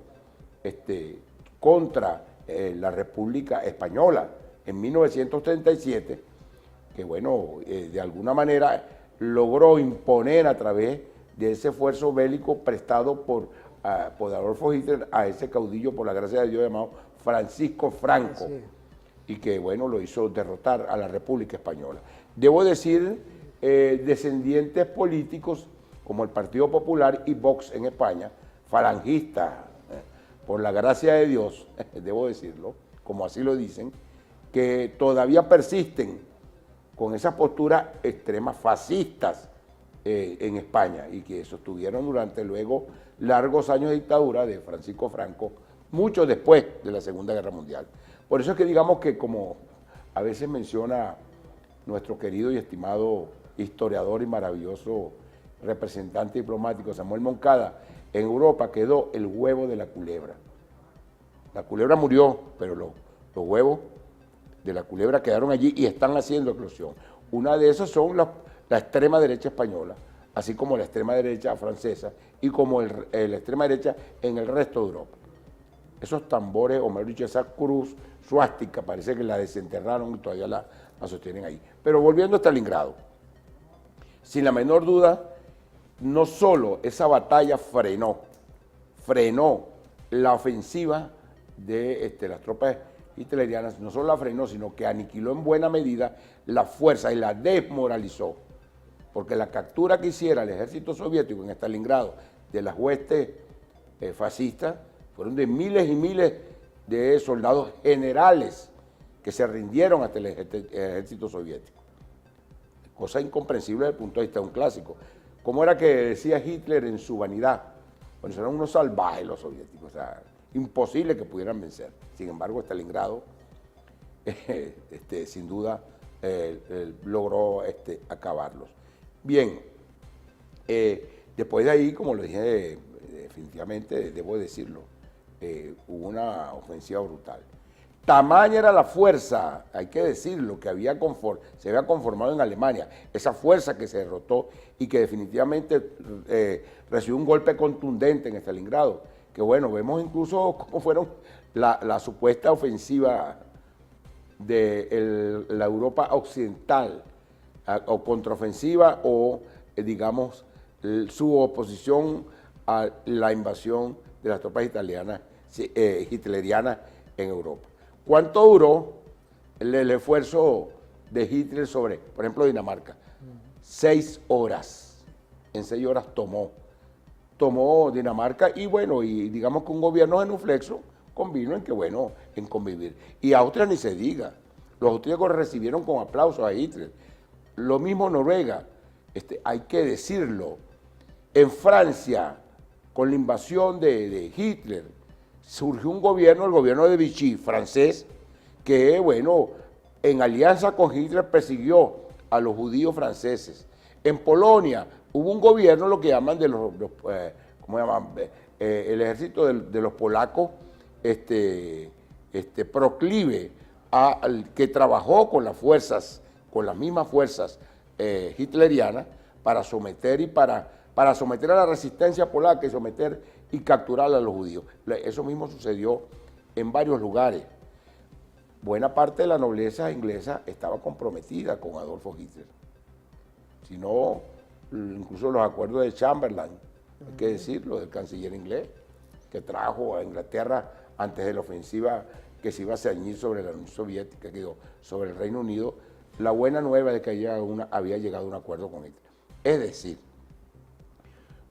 contra la República Española en 1937, que bueno, de alguna manera logró imponer a través de ese esfuerzo bélico prestado por Adolfo Hitler a ese caudillo, por la gracia de Dios, llamado Francisco Franco, y que bueno, lo hizo derrotar a la República Española. Debo decir, descendientes políticos como el Partido Popular y Vox en España, falangistas, por la gracia de Dios, debo decirlo, como así lo dicen, que todavía persisten con esas posturas extremas fascistas en España y que sostuvieron durante luego largos años de dictadura de Francisco Franco, mucho después de la Segunda Guerra Mundial. Por eso es que digamos que, como a veces menciona nuestro querido y estimado historiador y maravilloso representante diplomático Samuel Moncada, en Europa quedó el huevo de la culebra. La culebra murió, pero los huevos de la culebra quedaron allí y están haciendo eclosión. Una de esas son la extrema derecha española, así como la extrema derecha francesa y como la extrema derecha en el resto de Europa. Esos tambores, o mejor dicho, esa cruz suástica, parece que la desenterraron y todavía la sostienen ahí. Pero volviendo a Stalingrado, sin la menor duda, no solo esa batalla frenó la ofensiva de las tropas hitlerianas, no solo la frenó, sino que aniquiló en buena medida la fuerza y la desmoralizó, porque la captura que hiciera el ejército soviético en Stalingrado de las huestes fascistas fueron de miles y miles de soldados generales que se rindieron ante el ejército soviético. Cosa incomprensible desde el punto de vista de un clásico. ¿Cómo era que decía Hitler en su vanidad? Bueno, eran unos salvajes los soviéticos, o sea, imposible que pudieran vencer. Sin embargo, Stalingrado, sin duda, logró acabarlos. Bien, después de ahí, como lo dije, definitivamente, debo decirlo, hubo una ofensiva brutal. Tamaña era la fuerza, hay que decirlo, que se había conformado en Alemania, esa fuerza que se derrotó y que definitivamente recibió un golpe contundente en Stalingrado, que bueno, vemos incluso cómo fueron la supuesta ofensiva de la Europa occidental, o contraofensiva, o digamos, su oposición a la invasión de las tropas hitlerianas en Europa. ¿Cuánto duró el esfuerzo de Hitler sobre, por ejemplo, Dinamarca? 6 horas. En 6 horas tomó Dinamarca y bueno, y digamos que un gobierno genuflexo convino en que, bueno, en convivir. Y Austria ni se diga. Los austríacos recibieron con aplausos a Hitler. Lo mismo Noruega, hay que decirlo. En Francia, con la invasión de Hitler, surgió un gobierno, el gobierno de Vichy, francés, que, bueno, en alianza con Hitler persiguió a los judíos franceses. En Polonia hubo un gobierno, lo que llaman ¿cómo llaman? El ejército de los polacos, proclive que trabajó con las fuerzas, con las mismas fuerzas hitlerianas para someter para someter a la resistencia polaca y someter y capturar a los judíos. Eso mismo sucedió en varios lugares. Buena parte de la nobleza inglesa estaba comprometida con Adolfo Hitler. Si no, incluso los acuerdos de Chamberlain, hay que decirlo, del canciller inglés, que trajo a Inglaterra antes de la ofensiva que se iba a ceñir sobre la Unión Soviética, sobre el Reino Unido, la buena nueva de que había llegado a un acuerdo con Hitler. Es decir,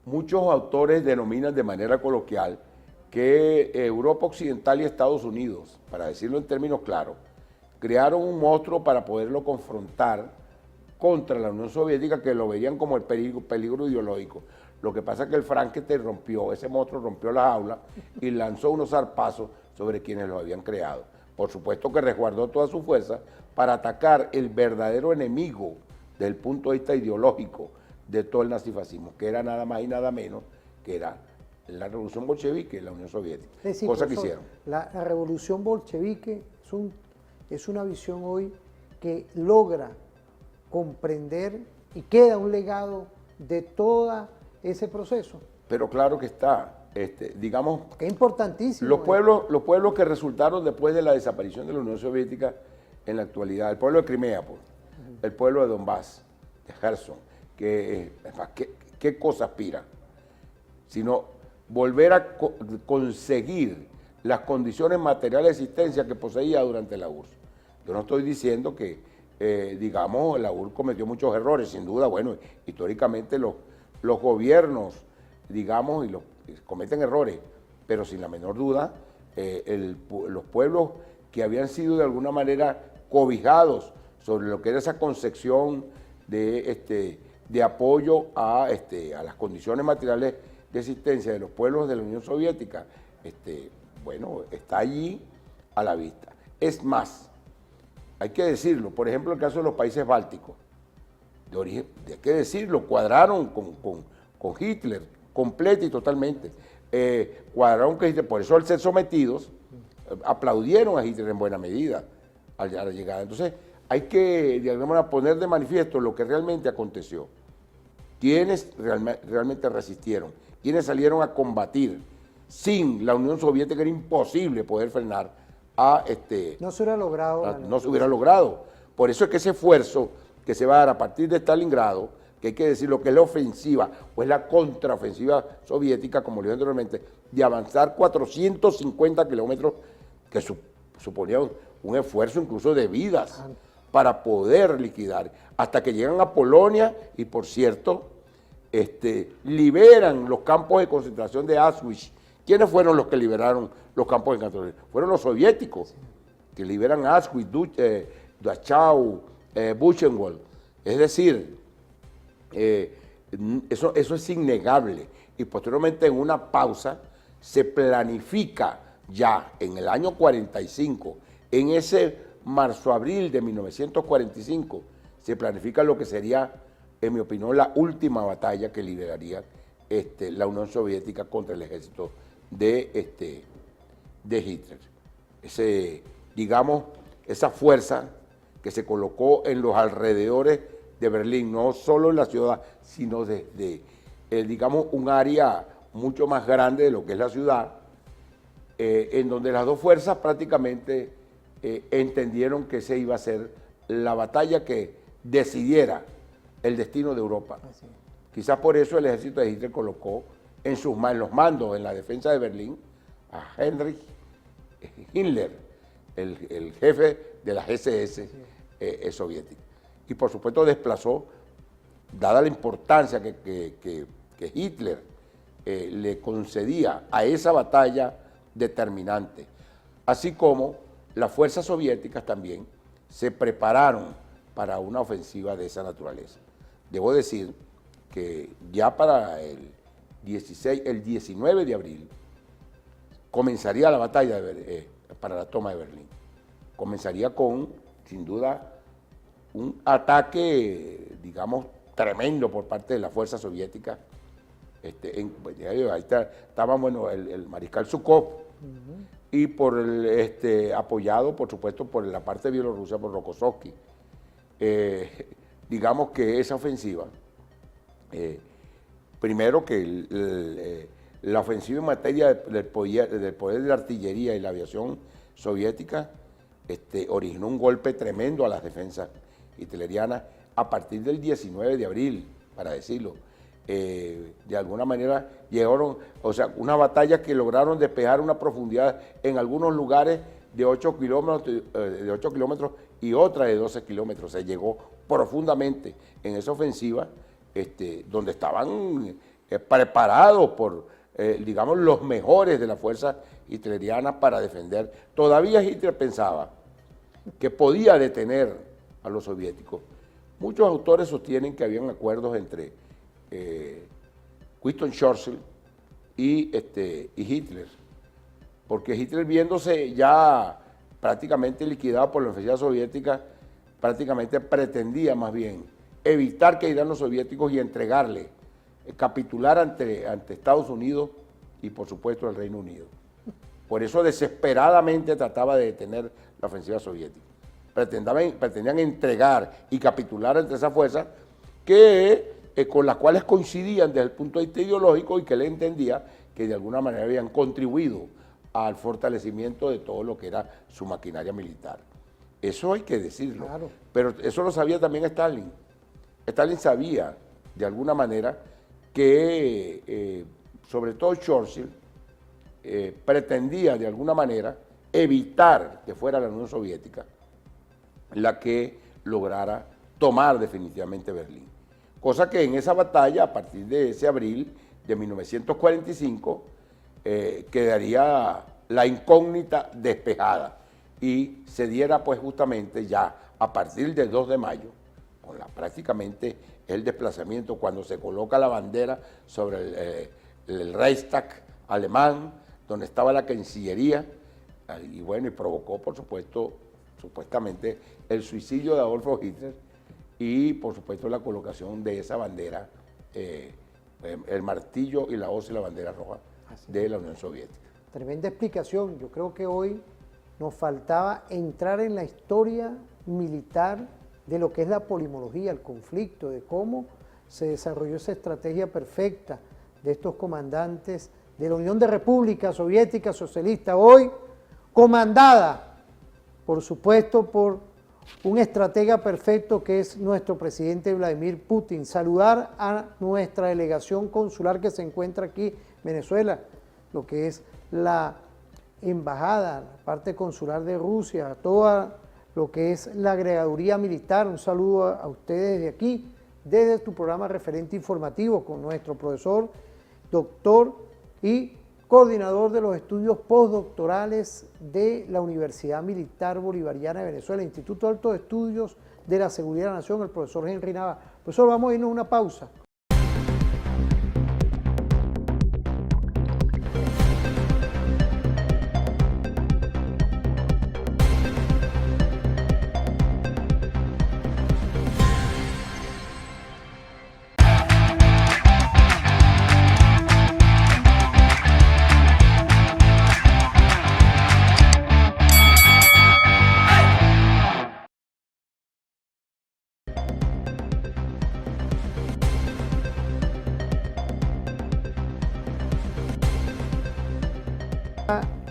muchos autores denominan de manera coloquial que Europa Occidental y Estados Unidos, para decirlo en términos claros, crearon un monstruo para poderlo confrontar contra la Unión Soviética, que lo veían como el peligro ideológico. Lo que pasa es que el Frankenstein ese monstruo rompió la jaula y lanzó unos zarpazos sobre quienes lo habían creado. Por supuesto que resguardó toda su fuerza para atacar el verdadero enemigo desde el punto de vista ideológico de todo el nazifascismo, que era nada más y nada menos que era la revolución bolchevique y la Unión Soviética, es decir, cosa que hicieron. La revolución bolchevique es una visión hoy que logra comprender y queda un legado de todo ese proceso. Pero claro que está, digamos, que es importantísimo. Los pueblos que resultaron después de la desaparición de la Unión Soviética en la actualidad, el pueblo de Crimea, pues, el pueblo de Donbass, de Kherson, ¿qué cosa aspira? Sino volver a conseguir las condiciones materiales de existencia que poseía durante la URSS. Yo no estoy diciendo que, digamos, la URSS cometió muchos errores, sin duda, bueno, históricamente los gobiernos, digamos, cometen errores, pero sin la menor duda, los pueblos que habían sido de alguna manera cobijados sobre lo que era esa concepción de de apoyo a las condiciones materiales de existencia de los pueblos de la Unión Soviética, bueno, está allí a la vista. Es más, hay que decirlo, por ejemplo, el caso de los países bálticos, de origen, hay que decirlo, cuadraron con Hitler, completo y totalmente. Cuadraron con Hitler, por eso al ser sometidos, aplaudieron a Hitler en buena medida a la llegada. Entonces, hay que, de alguna manera, poner de manifiesto lo que realmente aconteció. Quienes realmente resistieron, quienes salieron a combatir. Sin la Unión Soviética era imposible poder frenar a no se hubiera logrado. No se hubiera logrado. Por eso es que ese esfuerzo que se va a dar a partir de Stalingrado, que hay que decir lo que es la ofensiva o es la contraofensiva soviética, como lo dije anteriormente, de avanzar 450 kilómetros, que suponía un esfuerzo incluso de vidas para poder liquidar, hasta que llegan a Polonia y, por cierto, liberan los campos de concentración de Auschwitz. ¿Quiénes fueron los que liberaron los campos de concentración? Fueron los soviéticos, que liberan Auschwitz, Dachau, Buchenwald. Es decir, eso es innegable. Y posteriormente, en una pausa, se planifica ya en el año 45, en ese marzo-abril de 1945, se planifica lo que sería, en mi opinión, la última batalla que liberaría la Unión Soviética contra el ejército de Hitler. Digamos, esa fuerza que se colocó en los alrededores de Berlín, no solo en la ciudad, sino desde, digamos, un área mucho más grande de lo que es la ciudad, en donde las dos fuerzas prácticamente entendieron que esa iba a ser la batalla que decidiera el destino de Europa. Quizás por eso el ejército de Hitler colocó en los mandos, en la defensa de Berlín, a Heinrich Himmler, el jefe de la SS soviética. Y por supuesto desplazó, dada la importancia que Hitler le concedía a esa batalla determinante, así como las fuerzas soviéticas también se prepararon para una ofensiva de esa naturaleza. Debo decir que ya para el 19 de abril comenzaría la batalla para la toma de Berlín. Comenzaría con, sin duda, un ataque, digamos, tremendo por parte de la fuerza soviética. Ahí estaba, bueno, el mariscal Zhukov, y apoyado, por supuesto, por la parte de Bielorrusia, por Rokossovski. Digamos que esa ofensiva, primero que la ofensiva en materia del poder de la artillería y la aviación soviética originó un golpe tremendo a las defensas hitlerianas a partir del 19 de abril, para decirlo. De alguna manera llegaron, o sea, una batalla que lograron despejar una profundidad en algunos lugares de 8 kilómetros y otra de 12 kilómetros. Se llegó profundamente en esa ofensiva, donde estaban preparados por, digamos, los mejores de las fuerzas hitlerianas para defender. Todavía Hitler pensaba que podía detener a los soviéticos. Muchos autores sostienen que habían acuerdos entre Winston Churchill y Hitler, porque Hitler, viéndose ya prácticamente liquidado por la ofensiva soviética, prácticamente pretendía más bien evitar que irán los soviéticos y entregarle, capitular ante Estados Unidos y por supuesto el Reino Unido. Por eso desesperadamente trataba de detener la ofensiva soviética. Pretendían entregar y capitular ante esas fuerzas con las cuales coincidían desde el punto de vista ideológico y que él entendía que de alguna manera habían contribuido al fortalecimiento de todo lo que era su maquinaria militar. Eso hay que decirlo. Claro. Pero eso lo sabía también Stalin. Stalin sabía de alguna manera que, sobre todo Churchill, pretendía de alguna manera evitar que fuera la Unión Soviética la que lograra tomar definitivamente Berlín. Cosa que en esa batalla, a partir de ese abril de 1945, quedaría la incógnita despejada y se diera pues justamente ya a partir del 2 de mayo, con prácticamente es el desplazamiento cuando se coloca la bandera sobre el Reichstag alemán, donde estaba la Cancillería, y bueno, y provocó, por supuesto, supuestamente, el suicidio de Adolfo Hitler y, por supuesto, la colocación de esa bandera, el martillo y la hoz y la bandera roja de la Unión Soviética. Tremenda explicación. Yo creo que hoy nos faltaba entrar en la historia militar de lo que es la polimología, el conflicto, de cómo se desarrolló esa estrategia perfecta de estos comandantes de la Unión de República Soviética Socialista, hoy comandada, por supuesto, por un estratega perfecto que es nuestro presidente Vladimir Putin. Saludar a nuestra delegación consular que se encuentra aquí en Venezuela, lo que es la embajada, la parte consular de Rusia, toda lo que es la agregaduría militar. Un saludo a ustedes desde aquí, desde tu programa Referente Informativo, con nuestro profesor, doctor y coordinador de los estudios postdoctorales de la Universidad Militar Bolivariana de Venezuela, Instituto de Altos Estudios de la Seguridad de la Nación, el profesor Henry Nava. Profesor, vamos a irnos a una pausa.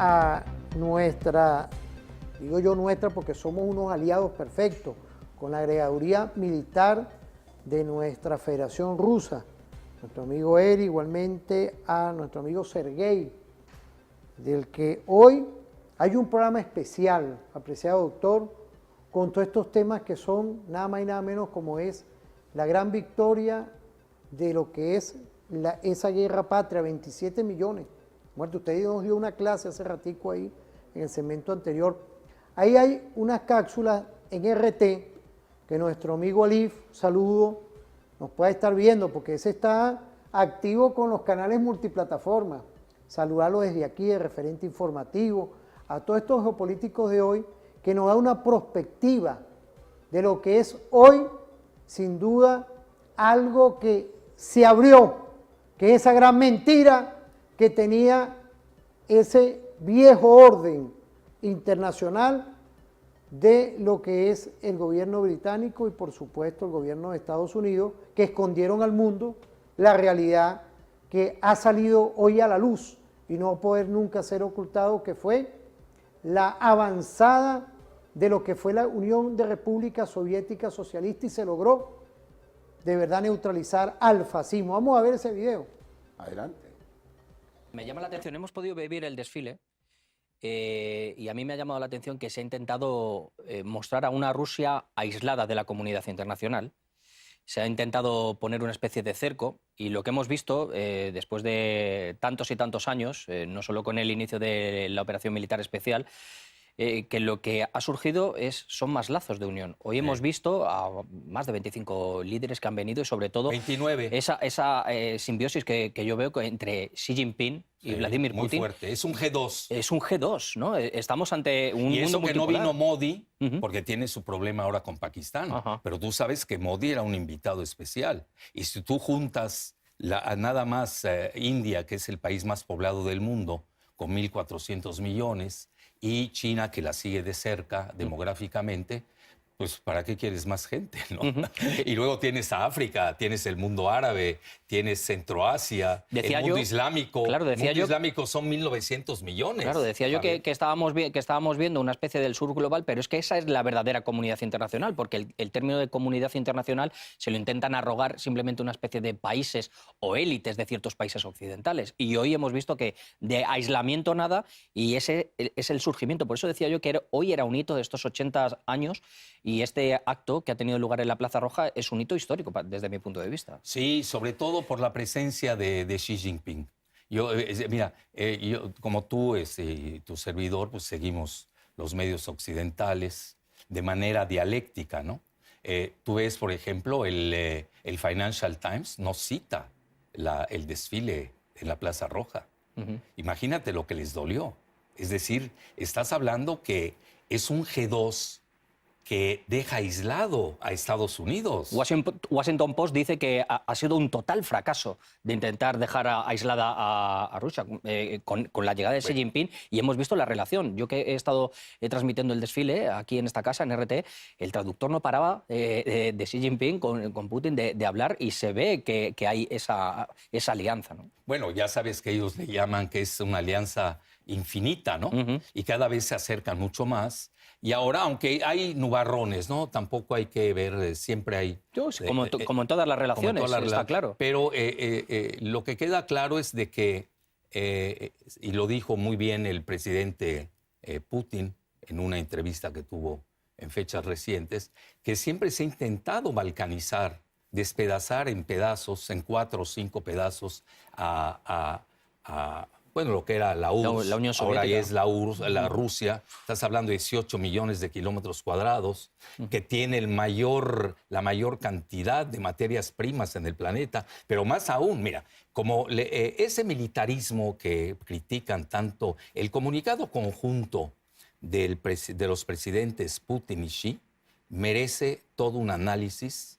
A nuestra, digo yo nuestra porque somos unos aliados perfectos, con la agregaduría militar de nuestra Federación Rusa, nuestro amigo Eri, igualmente a nuestro amigo Sergei, del que hoy hay un programa especial, apreciado doctor, con todos estos temas que son nada más y nada menos como es la gran victoria de lo que es esa guerra patria, 27 millones. Muerto, usted nos dio una clase hace ratico ahí en el segmento anterior. Ahí hay unas cápsulas en RT que nuestro amigo Alif, saludo, nos puede estar viendo porque ese está activo con los canales multiplataforma. Saludarlo desde aquí, de Referente Informativo, a todos estos geopolíticos de hoy que nos da una perspectiva de lo que es hoy, sin duda, algo que se abrió, que es esa gran mentira que tenía ese viejo orden internacional de lo que es el gobierno británico y por supuesto el gobierno de Estados Unidos, que escondieron al mundo la realidad que ha salido hoy a la luz y no va a poder nunca ser ocultado, que fue la avanzada de lo que fue la Unión de República Soviética Socialista y se logró de verdad neutralizar al fascismo. Vamos a ver ese video. Adelante. Me llama la atención, hemos podido vivir el desfile y a mí me ha llamado la atención que se ha intentado mostrar a una Rusia aislada de la comunidad internacional. Se ha intentado poner una especie de cerco y lo que hemos visto después de tantos y tantos años, no solo con el inicio de la operación militar especial, que lo que ha surgido son más lazos de unión. Hoy hemos visto a más de 25 líderes que han venido y sobre todo 29. esa simbiosis que yo veo entre Xi Jinping y Vladimir Putin. Muy fuerte, es un G2. Es un G2, ¿no? Estamos ante un y mundo eso que no multipolar. vino Modi, porque tiene su problema ahora con Pakistán, pero tú sabes que Modi era un invitado especial. Y si tú juntas nada más India, que es el país más poblado del mundo, con 1.400 millones, y China, que la sigue de cerca demográficamente, pues ¿para qué quieres más gente, no? Y luego tienes a África, tienes el mundo árabe, tienes Centroasia, el mundo islámico. Claro, decía yo, islámico son 1.900 millones. Claro, decía yo que estábamos viendo una especie del sur global, pero es que esa es la verdadera comunidad internacional, porque el término de comunidad internacional se lo intentan arrogar simplemente una especie de países o élites de ciertos países occidentales. Y hoy hemos visto que de aislamiento nada, y ese es el surgimiento. Por eso decía yo que hoy era un hito de estos 80 años, y este acto que ha tenido lugar en la Plaza Roja es un hito histórico desde mi punto de vista. Sí, sobre todo por la presencia de Xi Jinping. Mira, como tú y tu servidor, pues seguimos los medios occidentales de manera dialéctica, ¿no? Tú ves, por ejemplo, el Financial Times no cita el desfile en la Plaza Roja. Imagínate lo que les dolió. Es decir, estás hablando que es un G2 que deja aislado a Estados Unidos. Washington Post dice que ha sido un total fracaso de intentar dejar aislada a Rusia con la llegada de Xi Jinping, y hemos visto la relación. Yo que he estado transmitiendo el desfile aquí en esta casa, en RT, el traductor no paraba de Xi Jinping con Putin de hablar, y se ve que hay esa alianza, ¿no? Bueno, ya sabes que ellos le llaman que es una alianza infinita, ¿no? Y cada vez se acercan mucho más. Y ahora, aunque hay nubarrones, ¿no? Tampoco hay que ver, siempre hay... Como en todas las relaciones, está claro. Pero lo que queda claro es de que, y lo dijo muy bien el presidente Putin en una entrevista que tuvo en fechas recientes, que siempre se ha intentado balcanizar, despedazar en pedazos, en 4 o 5 pedazos bueno, lo que era la URSS, la Unión Soviética. Ahora es la URSS, la Rusia. Estás hablando de 18 millones de kilómetros cuadrados, que tiene la mayor cantidad de materias primas en el planeta. Pero más aún, mira, como ese militarismo que critican tanto, el comunicado conjunto de los presidentes Putin y Xi merece todo un análisis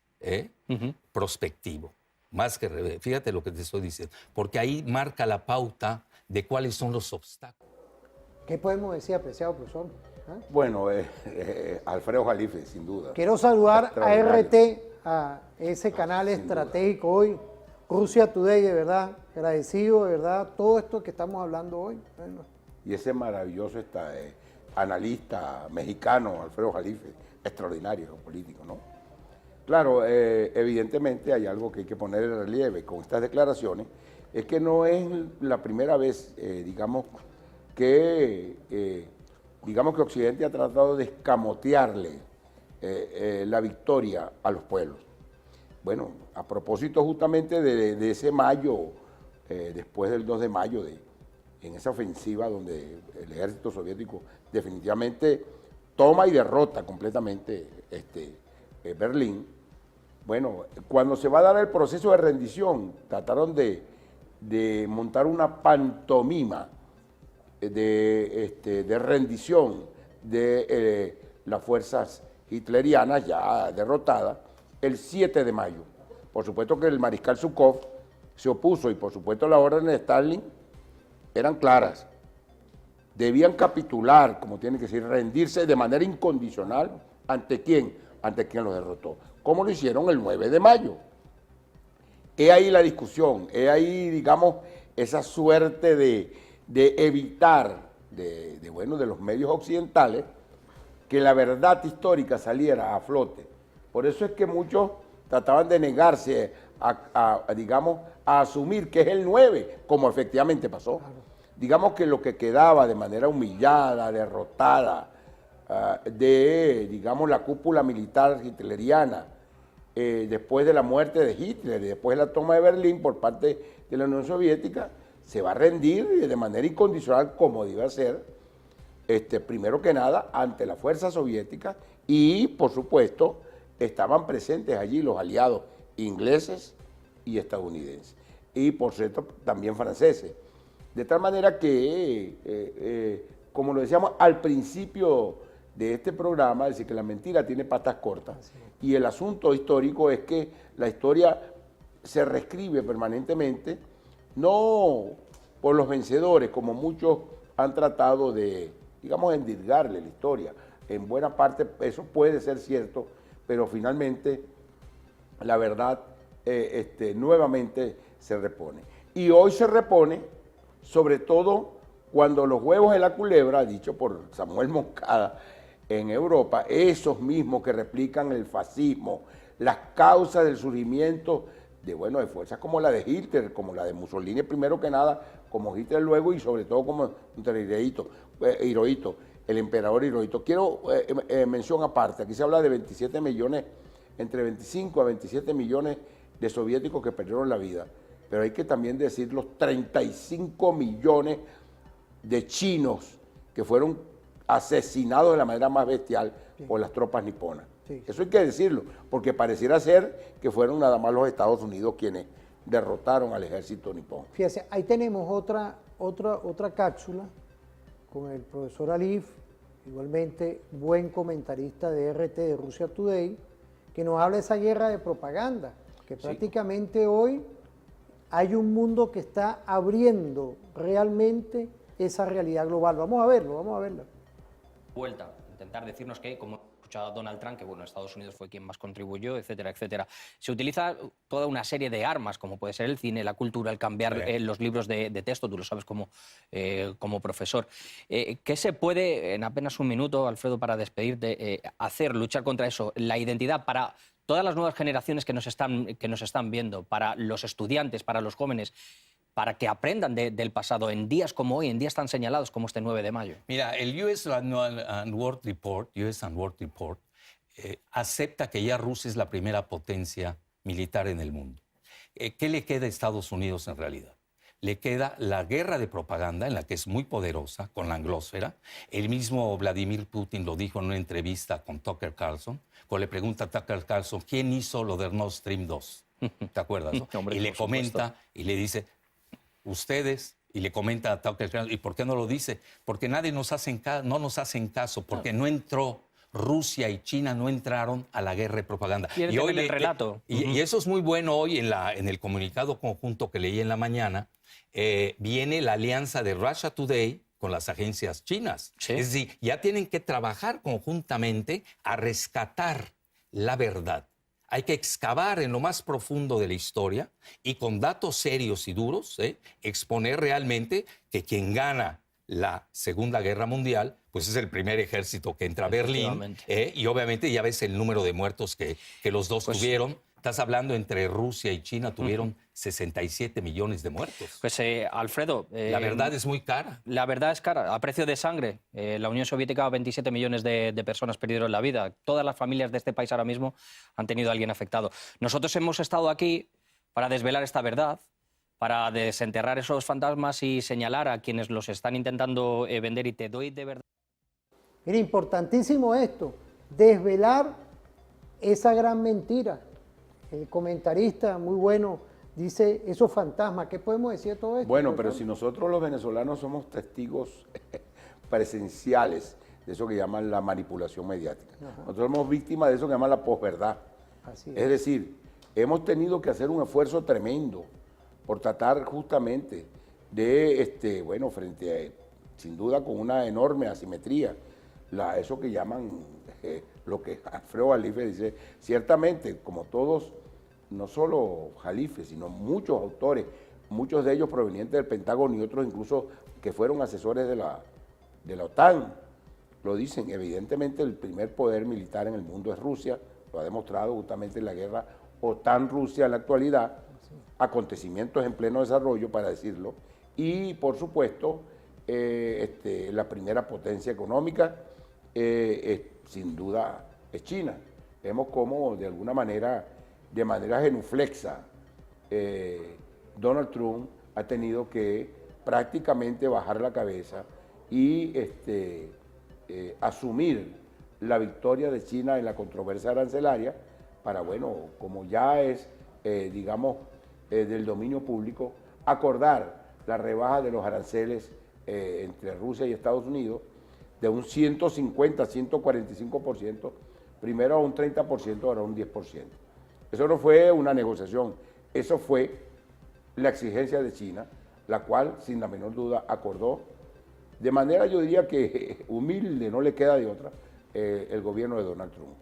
prospectivo. Más que, fíjate lo que te estoy diciendo, porque ahí marca la pauta de cuáles son los obstáculos. ¿Qué podemos decir, apreciado profesor? Bueno, Alfredo Jalife, sin duda. Quiero saludar a RT, a ese canal estratégico hoy, Rusia Today, de verdad, agradecido, de verdad, todo esto que estamos hablando hoy. Bueno. Y ese maravilloso analista mexicano, Alfredo Jalife, extraordinario político, ¿no? Claro, evidentemente hay algo que hay que poner en relieve con estas declaraciones, es que no es la primera vez, digamos que Occidente ha tratado de escamotearle la victoria a los pueblos. Bueno, a propósito justamente de ese mayo, después del 2 de mayo, en esa ofensiva donde el ejército soviético definitivamente toma y derrota completamente Berlín. Bueno, cuando se va a dar el proceso de rendición, trataron de montar una pantomima de rendición de las fuerzas hitlerianas ya derrotadas el 7 de mayo. Por supuesto que el mariscal Zhukov se opuso y por supuesto las órdenes de Stalin eran claras. Debían capitular, como tiene que decir, rendirse de manera incondicional. ¿Ante quién? Ante quien los derrotó. ¿Cómo lo hicieron el 9 de mayo? He ahí la discusión, he ahí, digamos, esa suerte de evitar de los medios occidentales que la verdad histórica saliera a flote. Por eso es que muchos trataban de negarse a asumir que es el 9, como efectivamente pasó. Digamos que lo que quedaba de manera humillada, derrotada, digamos, la cúpula militar hitleriana, después de la muerte de Hitler y después de la toma de Berlín por parte de la Unión Soviética, se va a rendir de manera incondicional, como debe ser, primero que nada, ante la fuerza soviética, y, por supuesto, estaban presentes allí los aliados ingleses y estadounidenses, y, por cierto, también franceses. De tal manera que, como lo decíamos al principio de este programa, es decir, que la mentira tiene patas cortas, y el asunto histórico es que la historia se reescribe permanentemente, no por los vencedores, como muchos han tratado de, digamos, endilgarle la historia. En buena parte eso puede ser cierto, pero finalmente la verdad nuevamente se repone. Y hoy se repone, sobre todo cuando los huevos de la culebra, dicho por Samuel Moncada, en Europa, esos mismos que replican el fascismo, las causas del surgimiento de fuerzas como la de Hitler, como la de Mussolini primero que nada, como Hitler luego y sobre todo como Hirohito, el emperador Hirohito. Quiero mención aparte, aquí se habla de 27 millones, entre 25 a 27 millones de soviéticos que perdieron la vida, pero hay que también decir los 35 millones de chinos que fueron asesinados de la manera más bestial por las tropas niponas. Sí. Eso hay que decirlo, porque pareciera ser que fueron nada más los Estados Unidos quienes derrotaron al ejército nipón. Fíjese, ahí tenemos otra cápsula con el profesor Alif, igualmente buen comentarista de RT, de Russia Today, que nos habla de esa guerra de propaganda, que prácticamente hoy hay un mundo que está abriendo realmente esa realidad global. Vamos a verlo, vamos a verlo. Vuelta, intentar decirnos que, como ha escuchado a Donald Trump, que bueno, Estados Unidos fue quien más contribuyó, etcétera, etcétera. Se utiliza toda una serie de armas, como puede ser el cine, la cultura, el cambiar los libros de texto, tú lo sabes como profesor. ¿Qué se puede, en apenas un minuto, Alfredo, para despedirte, hacer, luchar contra eso? La identidad para todas las nuevas generaciones que nos están viendo, para los estudiantes, para los jóvenes, para que aprendan del pasado en días como hoy, en días tan señalados como este 9 de mayo. Mira, el US and World Report, acepta que ya Rusia es la primera potencia militar en el mundo. ¿Qué le queda a Estados Unidos en realidad? Le queda la guerra de propaganda, en la que es muy poderosa, con la anglósfera. El mismo Vladimir Putin lo dijo en una entrevista con Tucker Carlson, cuando le pregunta a Tucker Carlson, ¿quién hizo lo de Nord Stream 2? ¿Te acuerdas? ¿No? Hombre, y le comenta y le dice, ustedes, y le comenta a Tucker Carlson, ¿y por qué no lo dice? Porque nadie no nos hacen caso, porque no entró Rusia y China, no entraron a la guerra de propaganda. Y hoy el relato. Y eso es muy bueno hoy en el comunicado conjunto que leí en la mañana, viene la alianza de Russia Today con las agencias chinas. Sí. Es decir, ya tienen que trabajar conjuntamente a rescatar la verdad. Hay que excavar en lo más profundo de la historia y con datos serios y duros, exponer realmente que quien gana la Segunda Guerra Mundial, pues es el primer ejército que entra a Berlín, y obviamente ya ves el número de muertos que los dos tuvieron. Estás hablando entre Rusia y China, tuvieron 67 millones de muertos. Pues Alfredo... la verdad es muy cara. La verdad es cara, a precio de sangre. La Unión Soviética, 27 millones de personas perdieron la vida. Todas las familias de este país ahora mismo han tenido a alguien afectado. Nosotros hemos estado aquí para desvelar esta verdad, para desenterrar esos fantasmas y señalar a quienes los están intentando vender, y te doy de verdad. Mira, importantísimo esto, desvelar esa gran mentira. El comentarista, muy bueno, dice esos fantasmas. ¿Qué podemos decir de todo esto? Bueno, pero si nosotros los venezolanos somos testigos presenciales de eso que llaman la manipulación mediática. Nosotros somos víctimas de eso que llaman la posverdad. Es decir, hemos tenido que hacer un esfuerzo tremendo por tratar justamente de, bueno, frente a, sin duda con una enorme asimetría, eso que llaman, lo que Alfredo Jalife dice, ciertamente, como todos, no solo Jalife, sino muchos autores, muchos de ellos provenientes del Pentágono y otros incluso que fueron asesores de la OTAN, lo dicen. Evidentemente el primer poder militar en el mundo es Rusia, lo ha demostrado justamente en la guerra OTAN-Rusia en la actualidad, acontecimientos en pleno desarrollo, para decirlo, y por supuesto la primera potencia económica sin duda es China. Vemos cómo de alguna manera, de manera genuflexa, Donald Trump ha tenido que prácticamente bajar la cabeza y asumir la victoria de China en la controversia arancelaria para, bueno, como ya es, digamos, del dominio público, acordar la rebaja de los aranceles entre Rusia y Estados Unidos de un 150, 145%, primero a un 30%, ahora a un 10%. Eso no fue una negociación, eso fue la exigencia de China, la cual, sin la menor duda, acordó de manera, yo diría que humilde, no le queda de otra, el gobierno de Donald Trump.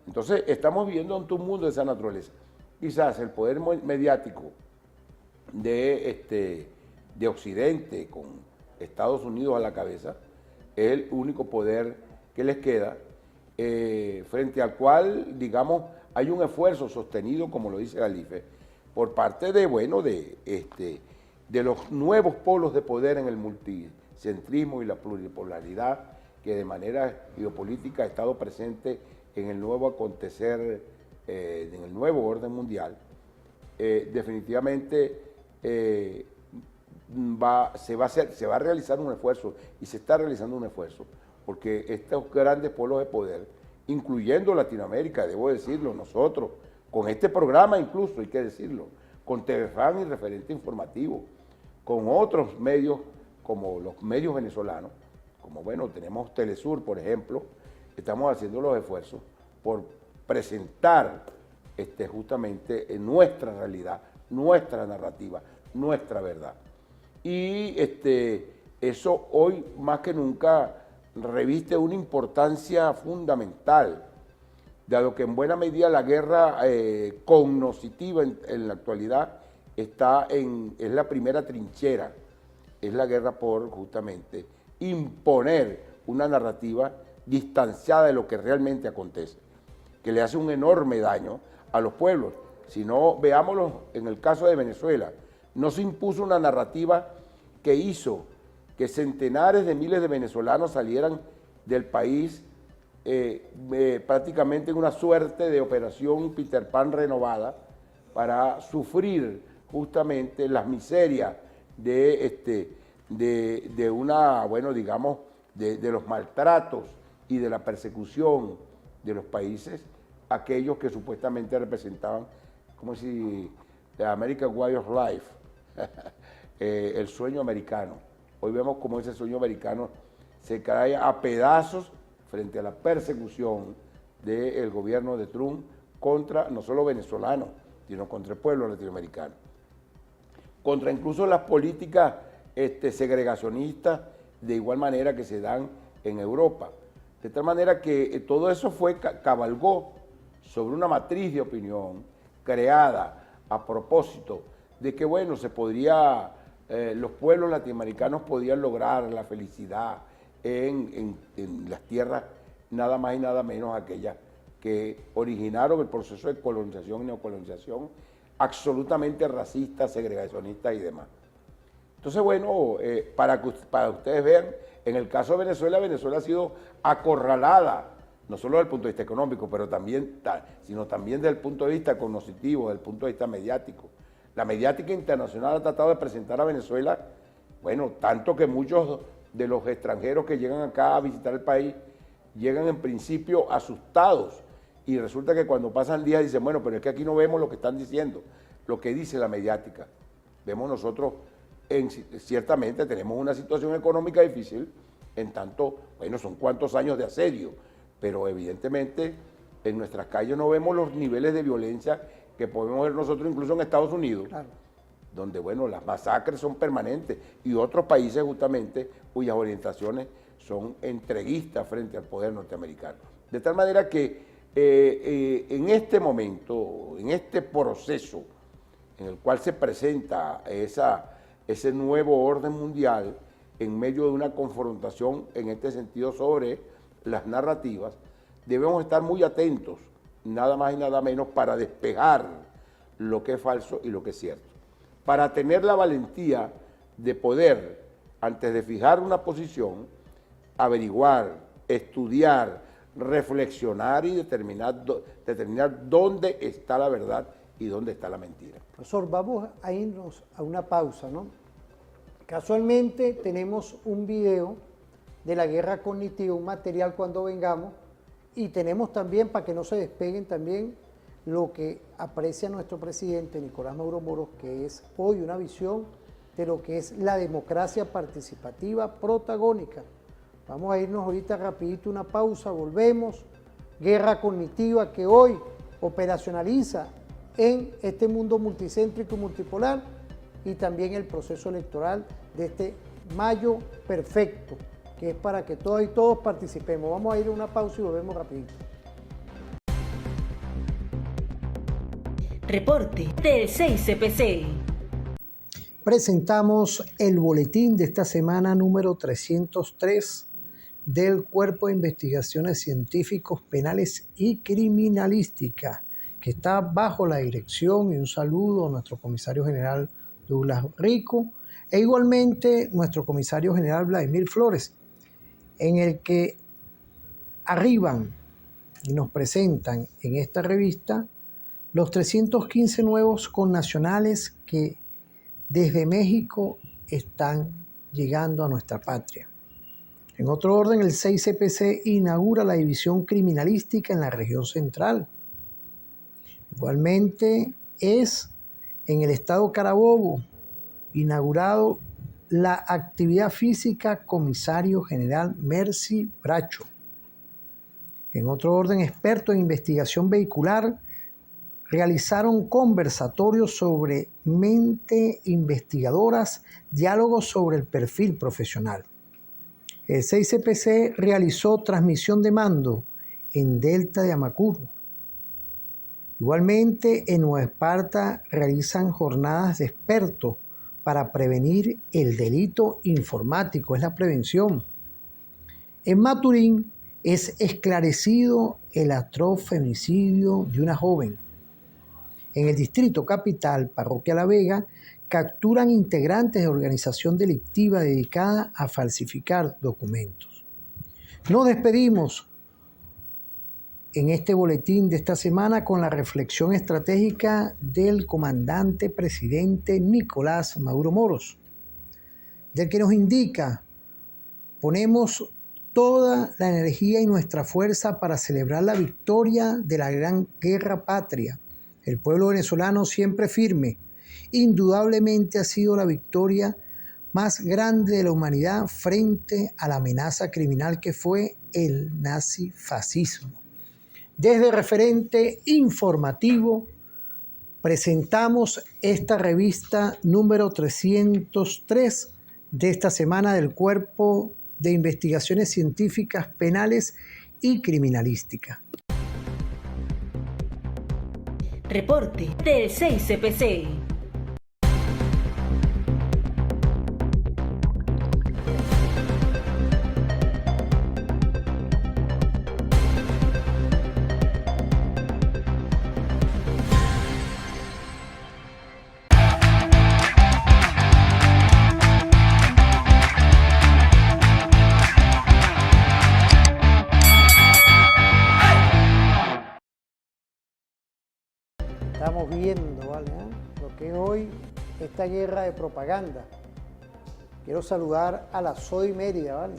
Entonces, estamos viviendo ante un mundo de esa naturaleza. Quizás el poder mediático de Occidente, con Estados Unidos a la cabeza, es el único poder que les queda, frente al cual, digamos, hay un esfuerzo sostenido, como lo dice Jalife, por parte de, bueno, de los nuevos polos de poder en el multicentrismo y la pluripolaridad, que de manera geopolítica ha estado presente en el nuevo acontecer, en el nuevo orden mundial. Definitivamente se va a realizar un esfuerzo, y se está realizando un esfuerzo, porque estos grandes polos de poder incluyendo Latinoamérica, debo decirlo, nosotros, con este programa incluso, hay que decirlo, con TVFAN y Referente Informativo, con otros medios como los medios venezolanos, como bueno, tenemos Telesur, por ejemplo, estamos haciendo los esfuerzos por presentar justamente en nuestra realidad, nuestra narrativa, nuestra verdad. Y eso hoy más que nunca reviste una importancia fundamental, dado que en buena medida la guerra cognoscitiva en la actualidad es la primera trinchera, es la guerra por justamente imponer una narrativa distanciada de lo que realmente acontece, que le hace un enorme daño a los pueblos. Si no, veámoslo en el caso de Venezuela, no se impuso una narrativa que hizo que centenares de miles de venezolanos salieran del país prácticamente en una suerte de operación Peter Pan renovada para sufrir justamente las miserias de una, bueno, digamos, de los maltratos y de la persecución de los países, aquellos que supuestamente representaban, como si the American Way of Life, el sueño americano. Hoy vemos cómo ese sueño americano se cae a pedazos frente a la persecución del gobierno de Trump contra no solo venezolanos, sino contra el pueblo latinoamericano. Contra incluso las políticas segregacionistas, de igual manera que se dan en Europa. De tal manera que todo eso cabalgó sobre una matriz de opinión creada a propósito de que, bueno, los pueblos latinoamericanos podían lograr la felicidad en las tierras nada más y nada menos aquellas que originaron el proceso de colonización y neocolonización absolutamente racista, segregacionista y demás. Entonces, bueno, para que ustedes vean, en el caso de Venezuela, Venezuela ha sido acorralada, no solo desde el punto de vista económico, sino también desde el punto de vista cognoscitivo, desde el punto de vista mediático. La mediática internacional ha tratado de presentar a Venezuela, bueno, tanto que muchos de los extranjeros que llegan acá a visitar el país llegan en principio asustados y resulta que cuando pasan días dicen, bueno, pero es que aquí no vemos lo que están diciendo, lo que dice la mediática. Vemos nosotros, ciertamente tenemos una situación económica difícil, en tanto, bueno, son cuantos años de asedio, pero evidentemente en nuestras calles no vemos los niveles de violencia que podemos ver nosotros incluso en Estados Unidos, claro, donde, bueno, las masacres son permanentes y otros países justamente cuyas orientaciones son entreguistas frente al poder norteamericano. De tal manera que en este momento, en este proceso en el cual se presenta ese nuevo orden mundial en medio de una confrontación en este sentido sobre las narrativas, debemos estar muy atentos, nada más y nada menos, para despejar lo que es falso y lo que es cierto. Para tener la valentía de poder, antes de fijar una posición, averiguar, estudiar, reflexionar y determinar dónde está la verdad y dónde está la mentira. Profesor, vamos a irnos a una pausa, ¿no? Casualmente tenemos un video de la guerra cognitiva, un material cuando vengamos, y tenemos también, para que no se despeguen también, lo que aprecia nuestro presidente Nicolás Maduro Moros, que es hoy una visión de lo que es la democracia participativa protagónica. Vamos a irnos ahorita rapidito, una pausa, volvemos. Guerra cognitiva que hoy operacionaliza en este mundo multicéntrico y multipolar, y también el proceso electoral de este mayo perfecto, que es para que todas y todos participemos. Vamos a ir a una pausa y volvemos rapidito. Reporte del 6CPC. Presentamos el boletín de esta semana número 303 del Cuerpo de Investigaciones Científicos Penales y Criminalística, que está bajo la dirección, y un saludo a nuestro comisario general Douglas Rico, e igualmente nuestro comisario general Vladimir Flores, en el que arriban y nos presentan en esta revista los 315 nuevos connacionales que desde México están llegando a nuestra patria. En otro orden, el 6CPC inaugura la división criminalística en la región central. Igualmente es en el estado Carabobo inaugurado la actividad física Comisario General Mercy Bracho. En otro orden, expertos en investigación vehicular realizaron conversatorios sobre mente investigadoras, diálogos sobre el perfil profesional. El 6CPC realizó transmisión de mando en Delta de Amacuro. Igualmente, en Nueva Esparta realizan jornadas de expertos para prevenir el delito informático, es la prevención. En Maturín es esclarecido el atroz femicidio de una joven. En el Distrito Capital, Parroquia La Vega, capturan integrantes de organización delictiva dedicada a falsificar documentos. Nos despedimos en este boletín de esta semana con la reflexión estratégica del comandante presidente Nicolás Maduro Moros, del que nos indica: ponemos toda la energía y nuestra fuerza para celebrar la victoria de la gran guerra patria. El pueblo venezolano siempre firme. Indudablemente ha sido la victoria más grande de la humanidad frente a la amenaza criminal que fue el nazifascismo. Desde Referente Informativo presentamos esta revista número 303 de esta semana del Cuerpo de Investigaciones Científicas Penales y Criminalística. Reporte del 6CPC. Estamos viendo, ¿vale? Lo que es hoy esta guerra de propaganda. Quiero saludar a la SOI Mérida, ¿vale?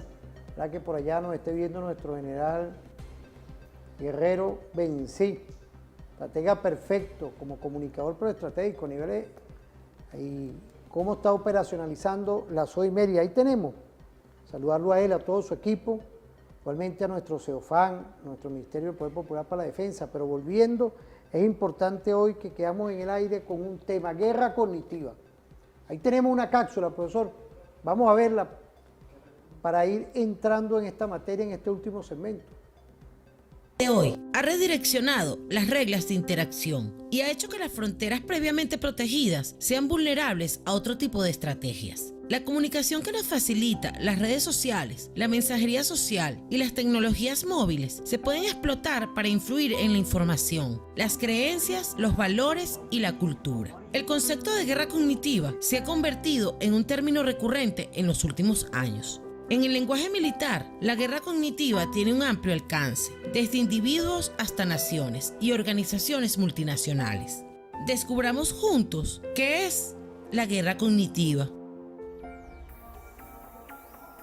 La que por allá nos esté viendo nuestro general Guerrero Bencí, estratega perfecto como comunicador proestratégico, niveles y cómo está operacionalizando la SOI Mérida. Ahí tenemos, saludarlo a él, a todo su equipo, igualmente a nuestro CEOFAN, nuestro Ministerio del Poder Popular para la Defensa. Pero volviendo, es importante hoy que quedamos en el aire con un tema, guerra cognitiva. Ahí tenemos una cápsula, profesor, vamos a verla para ir entrando en esta materia en este último segmento. De hoy ha redireccionado las reglas de interacción y ha hecho que las fronteras previamente protegidas sean vulnerables a otro tipo de estrategias. La comunicación que nos facilita las redes sociales, la mensajería social y las tecnologías móviles se pueden explotar para influir en la información, las creencias, los valores y la cultura. El concepto de guerra cognitiva se ha convertido en un término recurrente en los últimos años. En el lenguaje militar, la guerra cognitiva tiene un amplio alcance, desde individuos hasta naciones y organizaciones multinacionales. Descubramos juntos qué es la guerra cognitiva.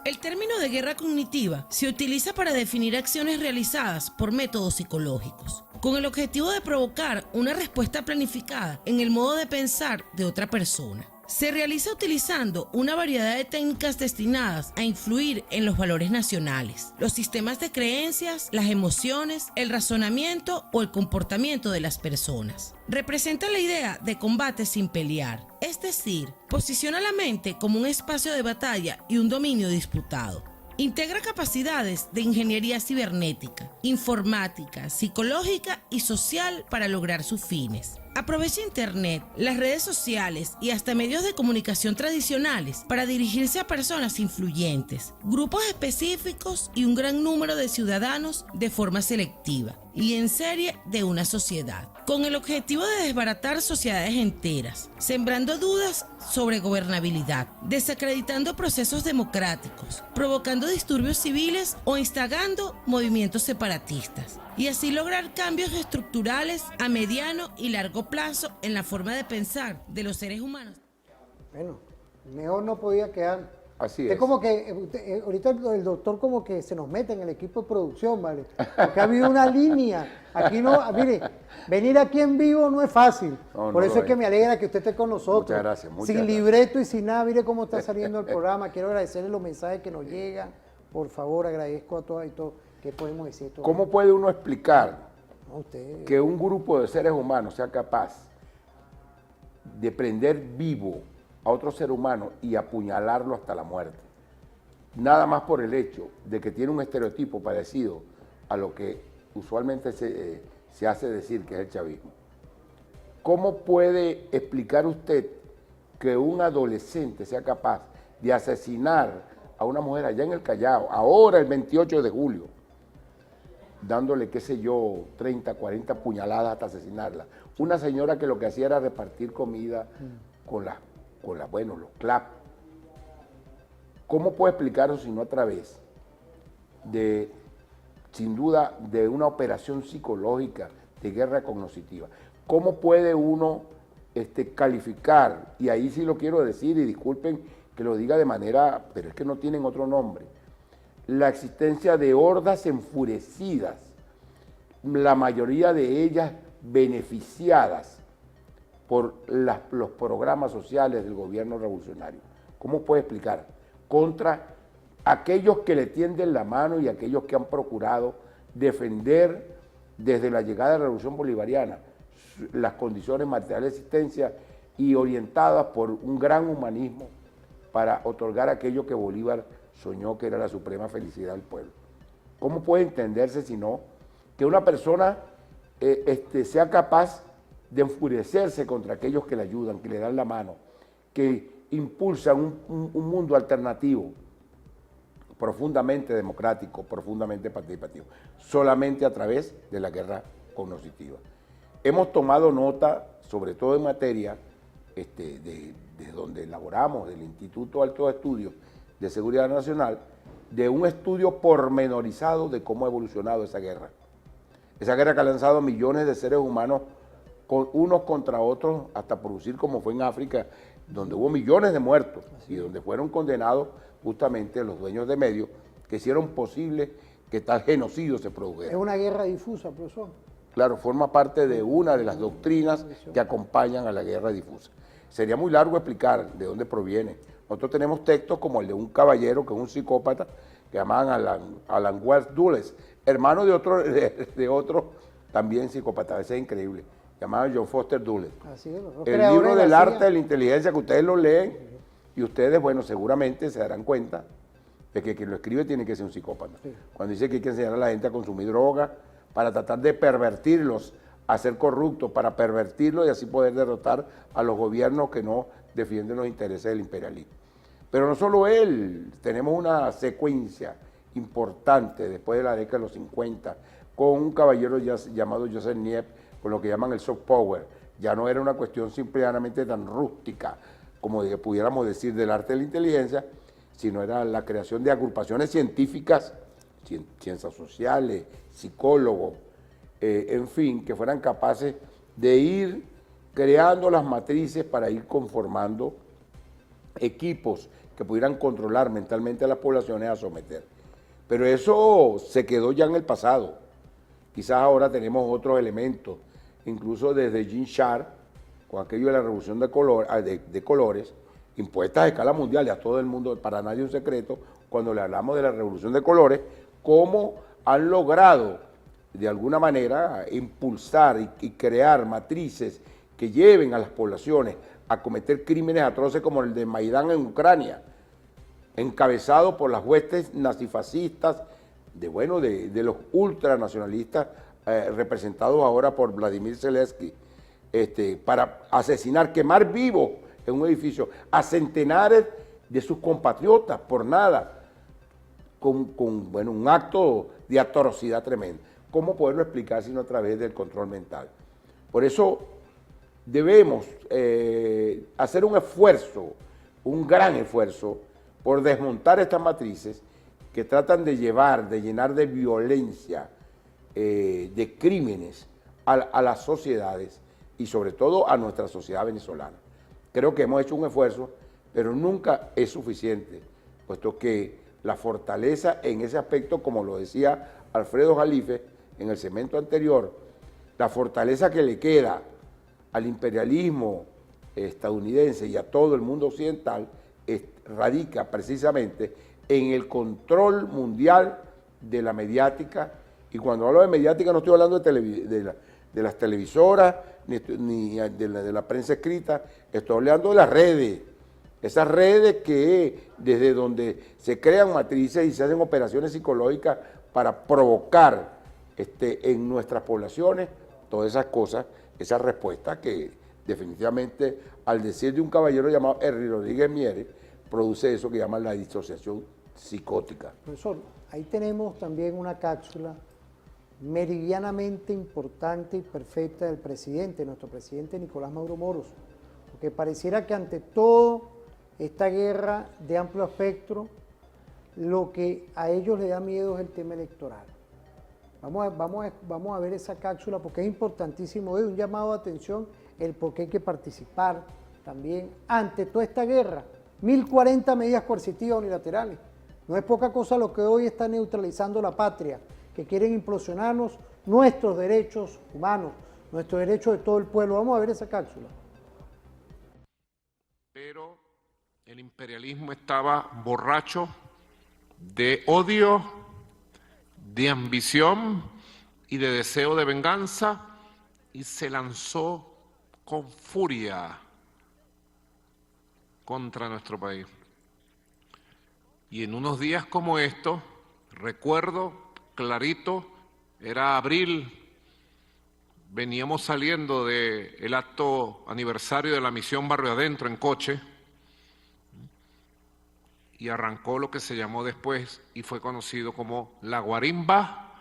El término de guerra cognitiva se utiliza para definir acciones realizadas por métodos psicológicos, con el objetivo de provocar una respuesta planificada en el modo de pensar de otra persona. Se realiza utilizando una variedad de técnicas destinadas a influir en los valores nacionales, los sistemas de creencias, las emociones, el razonamiento o el comportamiento de las personas. Representa la idea de combate sin pelear, es decir, posiciona la mente como un espacio de batalla y un dominio disputado. Integra capacidades de ingeniería cibernética, informática, psicológica y social para lograr sus fines. Aprovecha Internet, las redes sociales y hasta medios de comunicación tradicionales para dirigirse a personas influyentes, grupos específicos y un gran número de ciudadanos de forma selectiva y en serie de una sociedad, con el objetivo de desbaratar sociedades enteras, sembrando dudas sobre gobernabilidad, desacreditando procesos democráticos, provocando disturbios civiles o instigando movimientos separatistas, y así lograr cambios estructurales a mediano y largo plazo en la forma de pensar de los seres humanos. Bueno, mejor no podía quedar. Así usted es. como que, ahorita el doctor como que se nos mete en el equipo de producción, ¿vale? Porque ha habido una línea. Aquí no, mire, venir aquí en vivo no es fácil. No, Por no eso lo es que es. me alegra que usted esté con nosotros. Muchas gracias, muchas sin gracias. libreto y sin nada, mire cómo está saliendo el programa. Quiero agradecerle los mensajes que nos llegan. Por favor, agradezco a todas y todos. ¿Qué podemos decir? ¿Cómo puede uno explicar No, usted, que un grupo de seres humanos sea capaz de prender vivo a otro ser humano y apuñalarlo hasta la muerte? Nada más por el hecho de que tiene un estereotipo parecido a lo que usualmente se hace decir que es el chavismo. ¿Cómo puede explicar usted que un adolescente sea capaz de asesinar a una mujer allá en el Callao, ahora el 28 de julio, dándole, qué sé yo, 30, 40 puñaladas hasta asesinarla? Una señora que lo que hacía era repartir comida con los clap. ¿Cómo puede explicarlo sino a través de, sin duda, de una operación psicológica de guerra cognitiva? ¿Cómo puede uno calificar, y ahí sí lo quiero decir, y disculpen que lo diga de manera, pero es que no tienen otro nombre, la existencia de hordas enfurecidas, la mayoría de ellas beneficiadas por los programas sociales del gobierno revolucionario? ¿Cómo puede explicar? Contra aquellos que le tienden la mano y aquellos que han procurado defender desde la llegada de la Revolución Bolivariana las condiciones materiales de existencia y orientadas por un gran humanismo para otorgar aquello que Bolívar soñó que era la suprema felicidad del pueblo. ¿Cómo puede entenderse sino que una persona sea capaz de enfurecerse contra aquellos que le ayudan, que le dan la mano, que impulsan un mundo alternativo, profundamente democrático, profundamente participativo, solamente a través de la guerra cognitiva? Hemos tomado nota, sobre todo en materia de donde elaboramos, del Instituto Alto de Estudios de Seguridad Nacional, de un estudio pormenorizado de cómo ha evolucionado esa guerra. Esa guerra que ha lanzado millones de seres humanos unos contra otros hasta producir, como fue en África, donde hubo millones de muertos y donde fueron condenados justamente los dueños de medios que hicieron posible que tal genocidio se produjera. es una guerra difusa, profesor. Claro, forma parte de una de las doctrinas que acompañan a la guerra difusa. Sería muy largo explicar de dónde proviene. Nosotros tenemos textos como el de un caballero que es un psicópata, que llamaban Alan Wells Dulles, hermano de otro también psicópata, ese es increíble, llamado John Foster Dulles. Así es, El libro del arte de la inteligencia, que ustedes lo leen y ustedes, bueno, seguramente se darán cuenta de que quien lo escribe tiene que ser un psicópata. Sí. Cuando dice que hay que enseñar a la gente a consumir droga para tratar de pervertirlos, a ser corruptos, para pervertirlos y así poder derrotar a los gobiernos que no defienden los intereses del imperialismo. Pero no solo él, tenemos una secuencia importante después de la década de los 50 con un caballero llamado Joseph Niepce, con lo que llaman el soft power. Ya no era una cuestión simplemente tan rústica como pudiéramos decir del arte de la inteligencia, sino era la creación de agrupaciones científicas, ciencias sociales, psicólogos, en fin, que fueran capaces de ir creando las matrices para ir conformando equipos que pudieran controlar mentalmente a las poblaciones a someter. Pero eso se quedó ya en el pasado. Quizás ahora tenemos otros elementos, incluso desde Jean Char, con aquello de la revolución de colores, impuestas a escala mundial y a todo el mundo, para nadie un secreto, cuando le hablamos de la revolución de colores, cómo han logrado de alguna manera impulsar y crear matrices que lleven a las poblaciones a cometer crímenes atroces como el de Maidán en Ucrania, encabezado por las huestes nazifascistas, de los ultranacionalistas representados ahora por Vladimir Zelensky, para asesinar, quemar vivo en un edificio a centenares de sus compatriotas por nada, con un acto de atrocidad tremenda. ¿Cómo poderlo explicar sino a través del control mental? Por eso debemos hacer un esfuerzo, un gran esfuerzo, por desmontar estas matrices que tratan de llenar de violencia, de crímenes a las sociedades y sobre todo a nuestra sociedad venezolana. Creo que hemos hecho un esfuerzo, pero nunca es suficiente. puesto que la fortaleza en ese aspecto, como lo decía Alfredo Jalife en el segmento anterior, la fortaleza que le queda al imperialismo estadounidense y a todo el mundo occidental radica precisamente en el control mundial de la mediática. Y cuando hablo de mediática no estoy hablando de las televisoras ni de la prensa escrita, estoy hablando de las redes. Esas redes que desde donde se crean matrices y se hacen operaciones psicológicas para provocar en nuestras poblaciones todas esas cosas, esa respuesta que definitivamente, al decir de un caballero llamado Henry Rodríguez Mieres, produce eso que llaman la disociación psicótica. Profesor, ahí tenemos también una cápsula meridianamente importante y perfecta del presidente, nuestro presidente Nicolás Maduro Moros, porque pareciera que ante todo esta guerra de amplio espectro, lo que a ellos les da miedo es el tema electoral. Vamos a ver esa cápsula porque es importantísimo, es un llamado de atención el por qué hay que participar también ante toda esta guerra. 1040 medidas coercitivas unilaterales. No es poca cosa lo que hoy está neutralizando la patria, que quieren implosionarnos nuestros derechos humanos, nuestros derechos de todo el pueblo. Vamos a ver esa cápsula. Pero el imperialismo estaba borracho de odio, de ambición y de deseo de venganza y se lanzó con furia contra nuestro país. Y en unos días como estos, recuerdo clarito, era abril, veníamos saliendo del acto aniversario de la misión Barrio Adentro en coche y arrancó lo que se llamó después y fue conocido como la guarimba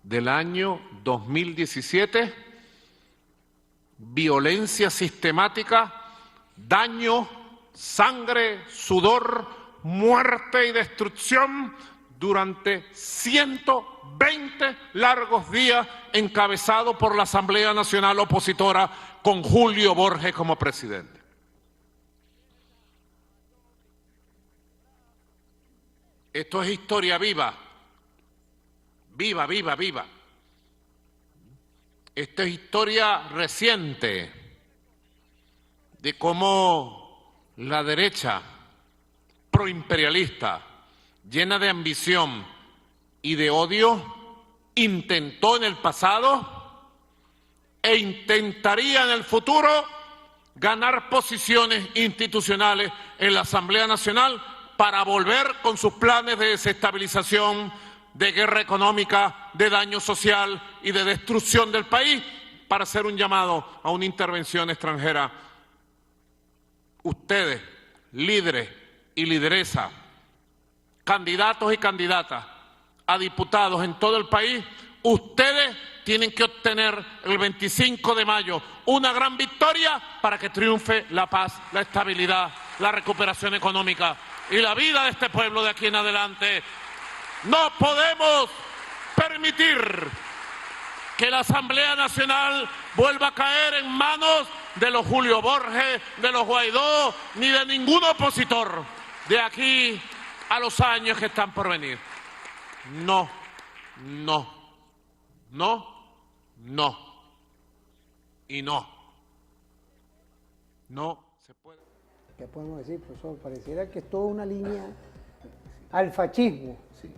del año 2017, violencia sistemática, daño, sangre, sudor, muerte y destrucción durante 120 largos días encabezado por la Asamblea Nacional Opositora con Julio Borges como presidente. Esto es historia viva, viva, viva, viva. Esta es historia reciente de cómo la derecha proimperialista, llena de ambición y de odio, intentó en el pasado e intentaría en el futuro ganar posiciones institucionales en la Asamblea Nacional para volver con sus planes de desestabilización, de guerra económica, de daño social y de destrucción del país, para hacer un llamado a una intervención extranjera. Ustedes, líderes y lideresas, candidatos y candidatas a diputados en todo el país, ustedes tienen que obtener el 25 de mayo una gran victoria para que triunfe la paz, la estabilidad, la recuperación económica y la vida de este pueblo de aquí en adelante. No podemos permitir que la Asamblea Nacional vuelva a caer en manos de los Julio Borges, de los Guaidó, ni de ningún opositor de aquí a los años que están por venir. No, no, no, no y no. No se puede. ¿Qué podemos decir, profesor? Pareciera que es toda una línea al fascismo. Sí.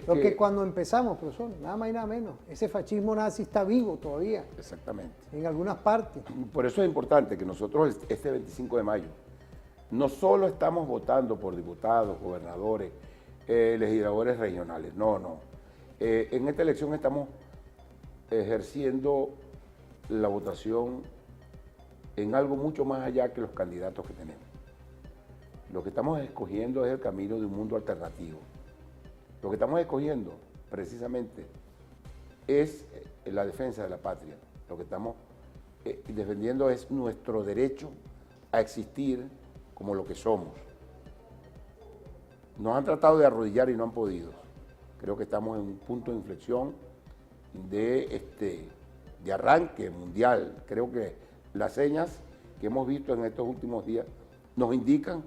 Lo que cuando empezamos, profesor, nada más y nada menos, ese fascismo nazi está vivo todavía. Exactamente. En algunas partes. Por eso es importante que nosotros este 25 de mayo no solo estamos votando por diputados, gobernadores, legisladores regionales, no. En esta elección estamos ejerciendo la votación en algo mucho más allá que los candidatos que tenemos. Lo que estamos escogiendo es el camino de un mundo alternativo. Lo que estamos escogiendo, precisamente, es la defensa de la patria. Lo que estamos defendiendo es nuestro derecho a existir como lo que somos. Nos han tratado de arrodillar y no han podido. Creo que estamos en un punto de inflexión de arranque mundial. Creo que las señas que hemos visto en estos últimos días nos indican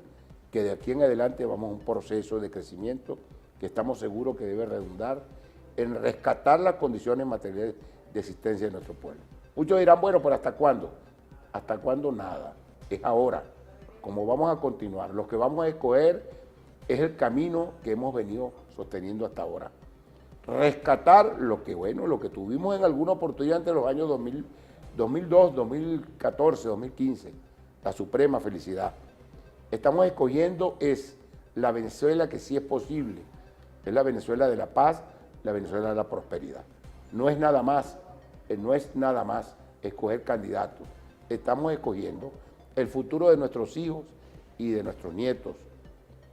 que de aquí en adelante vamos a un proceso de crecimiento que estamos seguros que debe redundar en rescatar las condiciones materiales de existencia de nuestro pueblo. Muchos dirán, bueno, pero ¿hasta cuándo? ¿Hasta cuándo? Nada. Es ahora. Como vamos a continuar, lo que vamos a escoger es el camino que hemos venido sosteniendo hasta ahora. Rescatar lo que, bueno, lo que tuvimos en alguna oportunidad entre los años 2002, 2014, 2015, la suprema felicidad. Estamos escogiendo es la Venezuela que sí es posible, es la Venezuela de la paz, la Venezuela de la prosperidad. No es nada más escoger candidatos. Estamos escogiendo el futuro de nuestros hijos y de nuestros nietos.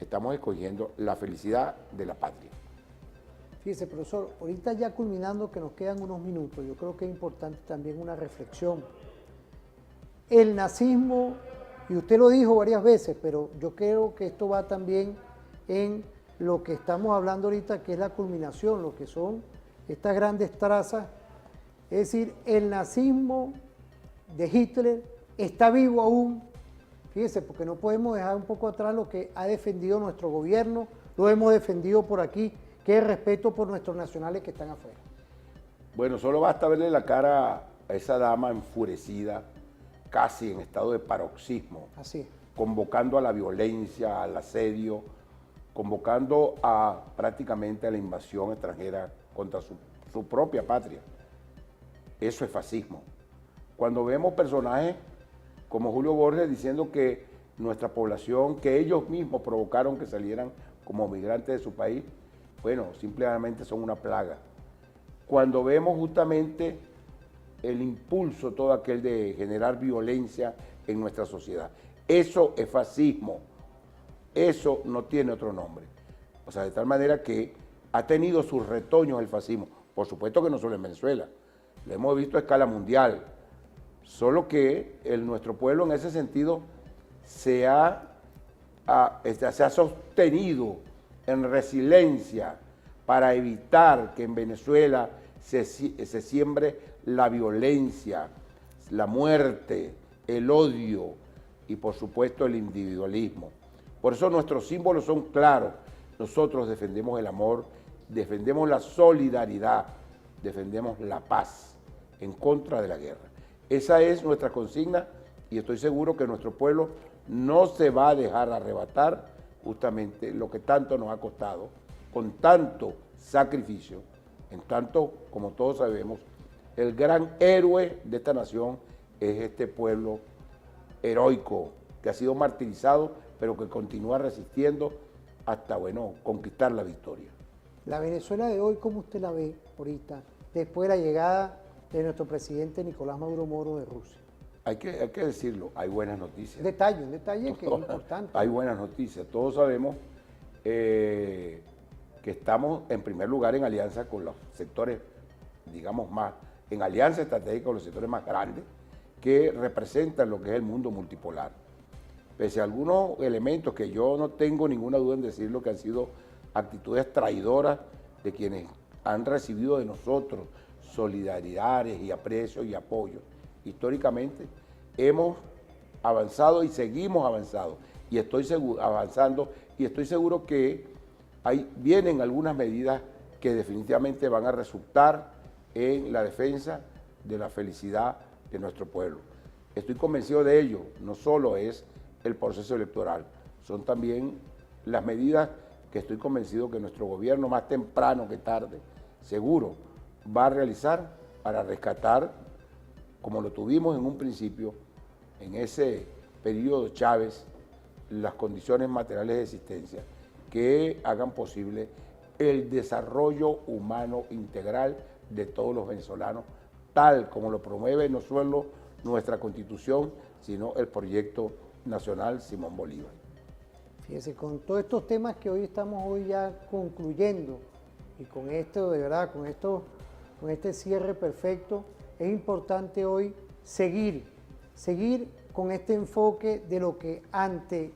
Estamos escogiendo la felicidad de la patria. Fíjese, profesor, ahorita ya culminando, que nos quedan unos minutos, yo creo que es importante también una reflexión. El nazismo, y usted lo dijo varias veces, pero yo creo que esto va también en lo que estamos hablando ahorita, que es la culminación, lo que son estas grandes trazas. Es decir, el nazismo de Hitler está vivo aún. Fíjese, porque no podemos dejar un poco atrás lo que ha defendido nuestro gobierno, lo hemos defendido por aquí, que es respeto por nuestros nacionales que están afuera. Bueno, solo basta verle la cara a esa dama enfurecida, casi en estado de paroxismo, así, convocando a la violencia, al asedio, convocando prácticamente a la invasión extranjera contra su propia patria. Eso es fascismo. Cuando vemos personajes como Julio Borges diciendo que nuestra población, que ellos mismos provocaron que salieran como migrantes de su país, bueno, simplemente son una plaga. Cuando vemos justamente el impulso todo aquel de generar violencia en nuestra sociedad, eso es fascismo, eso no tiene otro nombre. O sea, de tal manera que ha tenido sus retoños el fascismo, por supuesto que no solo en Venezuela, lo hemos visto a escala mundial, solo que nuestro pueblo en ese sentido se ha sostenido en resiliencia para evitar que en Venezuela se siembre la violencia, la muerte, el odio y por supuesto el individualismo. Por eso nuestros símbolos son claros. Nosotros defendemos el amor, defendemos la solidaridad, defendemos la paz en contra de la guerra. Esa es nuestra consigna y estoy seguro que nuestro pueblo no se va a dejar arrebatar justamente lo que tanto nos ha costado, con tanto sacrificio, en tanto, como todos sabemos, el gran héroe de esta nación es este pueblo heroico que ha sido martirizado, pero que continúa resistiendo hasta, bueno, conquistar la victoria. La Venezuela de hoy, ¿cómo usted la ve ahorita, después de la llegada de nuestro presidente Nicolás Maduro Moro de Rusia? Hay que decirlo, hay buenas noticias. Un detalle que es importante. Hay buenas noticias. Todos sabemos que estamos en primer lugar en alianza con los sectores, digamos más, en alianza estratégica con los sectores más grandes que representan lo que es el mundo multipolar. Pese a algunos elementos que yo no tengo ninguna duda en decirlo, que han sido actitudes traidoras de quienes han recibido de nosotros solidaridades y aprecios y apoyos. Históricamente hemos avanzado y seguimos avanzando y estoy seguro que vienen algunas medidas que definitivamente van a resultar en la defensa de la felicidad de nuestro pueblo. Estoy convencido de ello, no solo es el proceso electoral, son también las medidas que estoy convencido que nuestro gobierno, más temprano que tarde, seguro va a realizar para rescatar, como lo tuvimos en un principio, en ese periodo Chávez, las condiciones materiales de existencia que hagan posible el desarrollo humano integral de todos los venezolanos, tal como lo promueve no solo nuestra Constitución, sino el proyecto nacional Simón Bolívar. Fíjese, con todos estos temas que hoy estamos ya concluyendo, y con esto, de verdad, con este cierre perfecto, es importante hoy seguir con este enfoque de lo que ante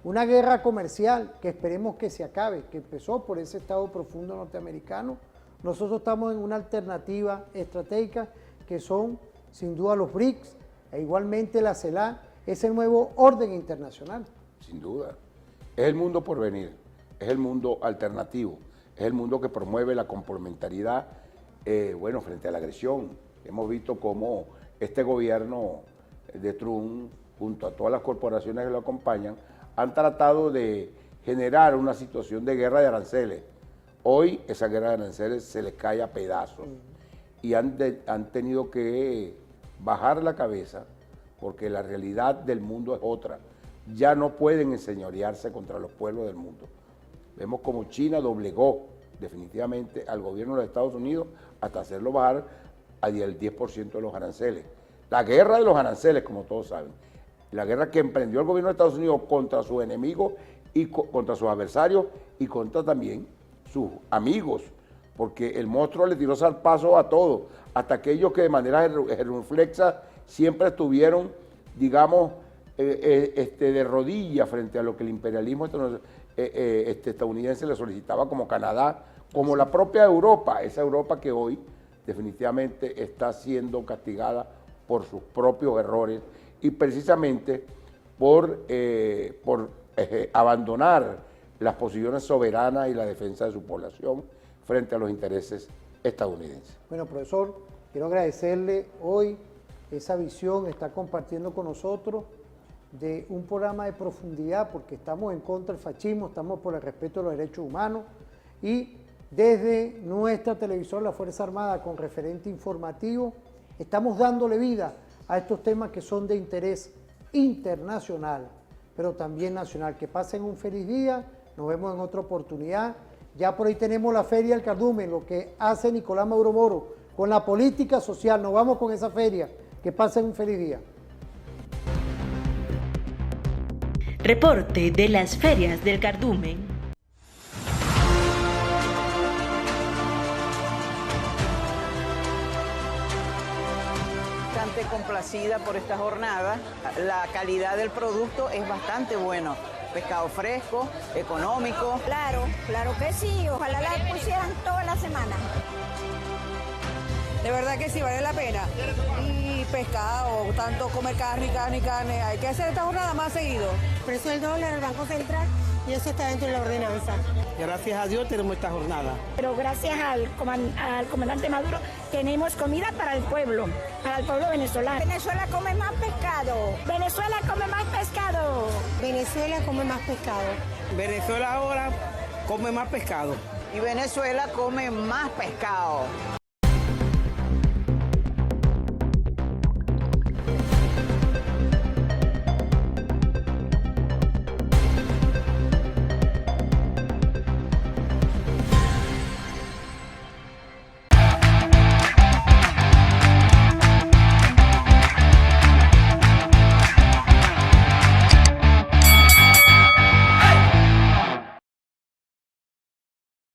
una guerra comercial, que esperemos que se acabe, que empezó por ese Estado profundo norteamericano, nosotros estamos en una alternativa estratégica que son, sin duda, los BRICS, e igualmente la CELAC, ese nuevo orden internacional. Sin duda. Es el mundo por venir, es el mundo alternativo, es el mundo que promueve la complementariedad, frente a la agresión. Hemos visto cómo este gobierno de Trump, junto a todas las corporaciones que lo acompañan, han tratado de generar una situación de guerra de aranceles. Hoy esa guerra de aranceles se les cae a pedazos y han tenido que bajar la cabeza porque la realidad del mundo es otra. Ya no pueden enseñorearse contra los pueblos del mundo. Vemos como China doblegó definitivamente al gobierno de los Estados Unidos hasta hacerlo bajar al 10% de los aranceles. La guerra de los aranceles, como todos saben, la guerra que emprendió el gobierno de Estados Unidos contra sus enemigos y contra sus adversarios y contra también sus amigos, porque el monstruo le tiró zarpazo a todos, hasta aquellos que de manera genuflexa siempre estuvieron, digamos, de rodillas frente a lo que el imperialismo estadounidense le solicitaba, como Canadá, como la propia Europa, esa Europa que hoy definitivamente está siendo castigada por sus propios errores y precisamente por abandonar las posiciones soberanas y la defensa de su población frente a los intereses estadounidenses. Bueno, profesor, quiero agradecerle hoy esa visión, está compartiendo con nosotros de un programa de profundidad, porque estamos en contra del fascismo, estamos por el respeto de los derechos humanos, y desde nuestra televisora La Fuerza Armada, con referente informativo, estamos dándole vida a estos temas que son de interés internacional, pero también nacional. Que pasen un feliz día, nos vemos en otra oportunidad. Ya por ahí tenemos la Feria del Cardumen, lo que hace Nicolás Maduro Moro con la política social. Nos vamos con esa feria. Que pasen un feliz día. Reporte de las ferias del Cardumen. Bastante complacida por esta jornada. La calidad del producto es bastante bueno. Pescado fresco, económico. Claro, claro que sí. Ojalá la pusieran toda la semana. De verdad que sí, vale la pena. Y pescado, tanto comer carne. Hay que hacer esta jornada más seguido. El precio del dólar, el Banco Central, y eso está dentro de la ordenanza. Gracias a Dios tenemos esta jornada. Pero gracias al comandante Maduro tenemos comida para el pueblo venezolano. Venezuela come más pescado. Venezuela come más pescado. Venezuela come más pescado. Venezuela ahora come más pescado. Y Venezuela come más pescado.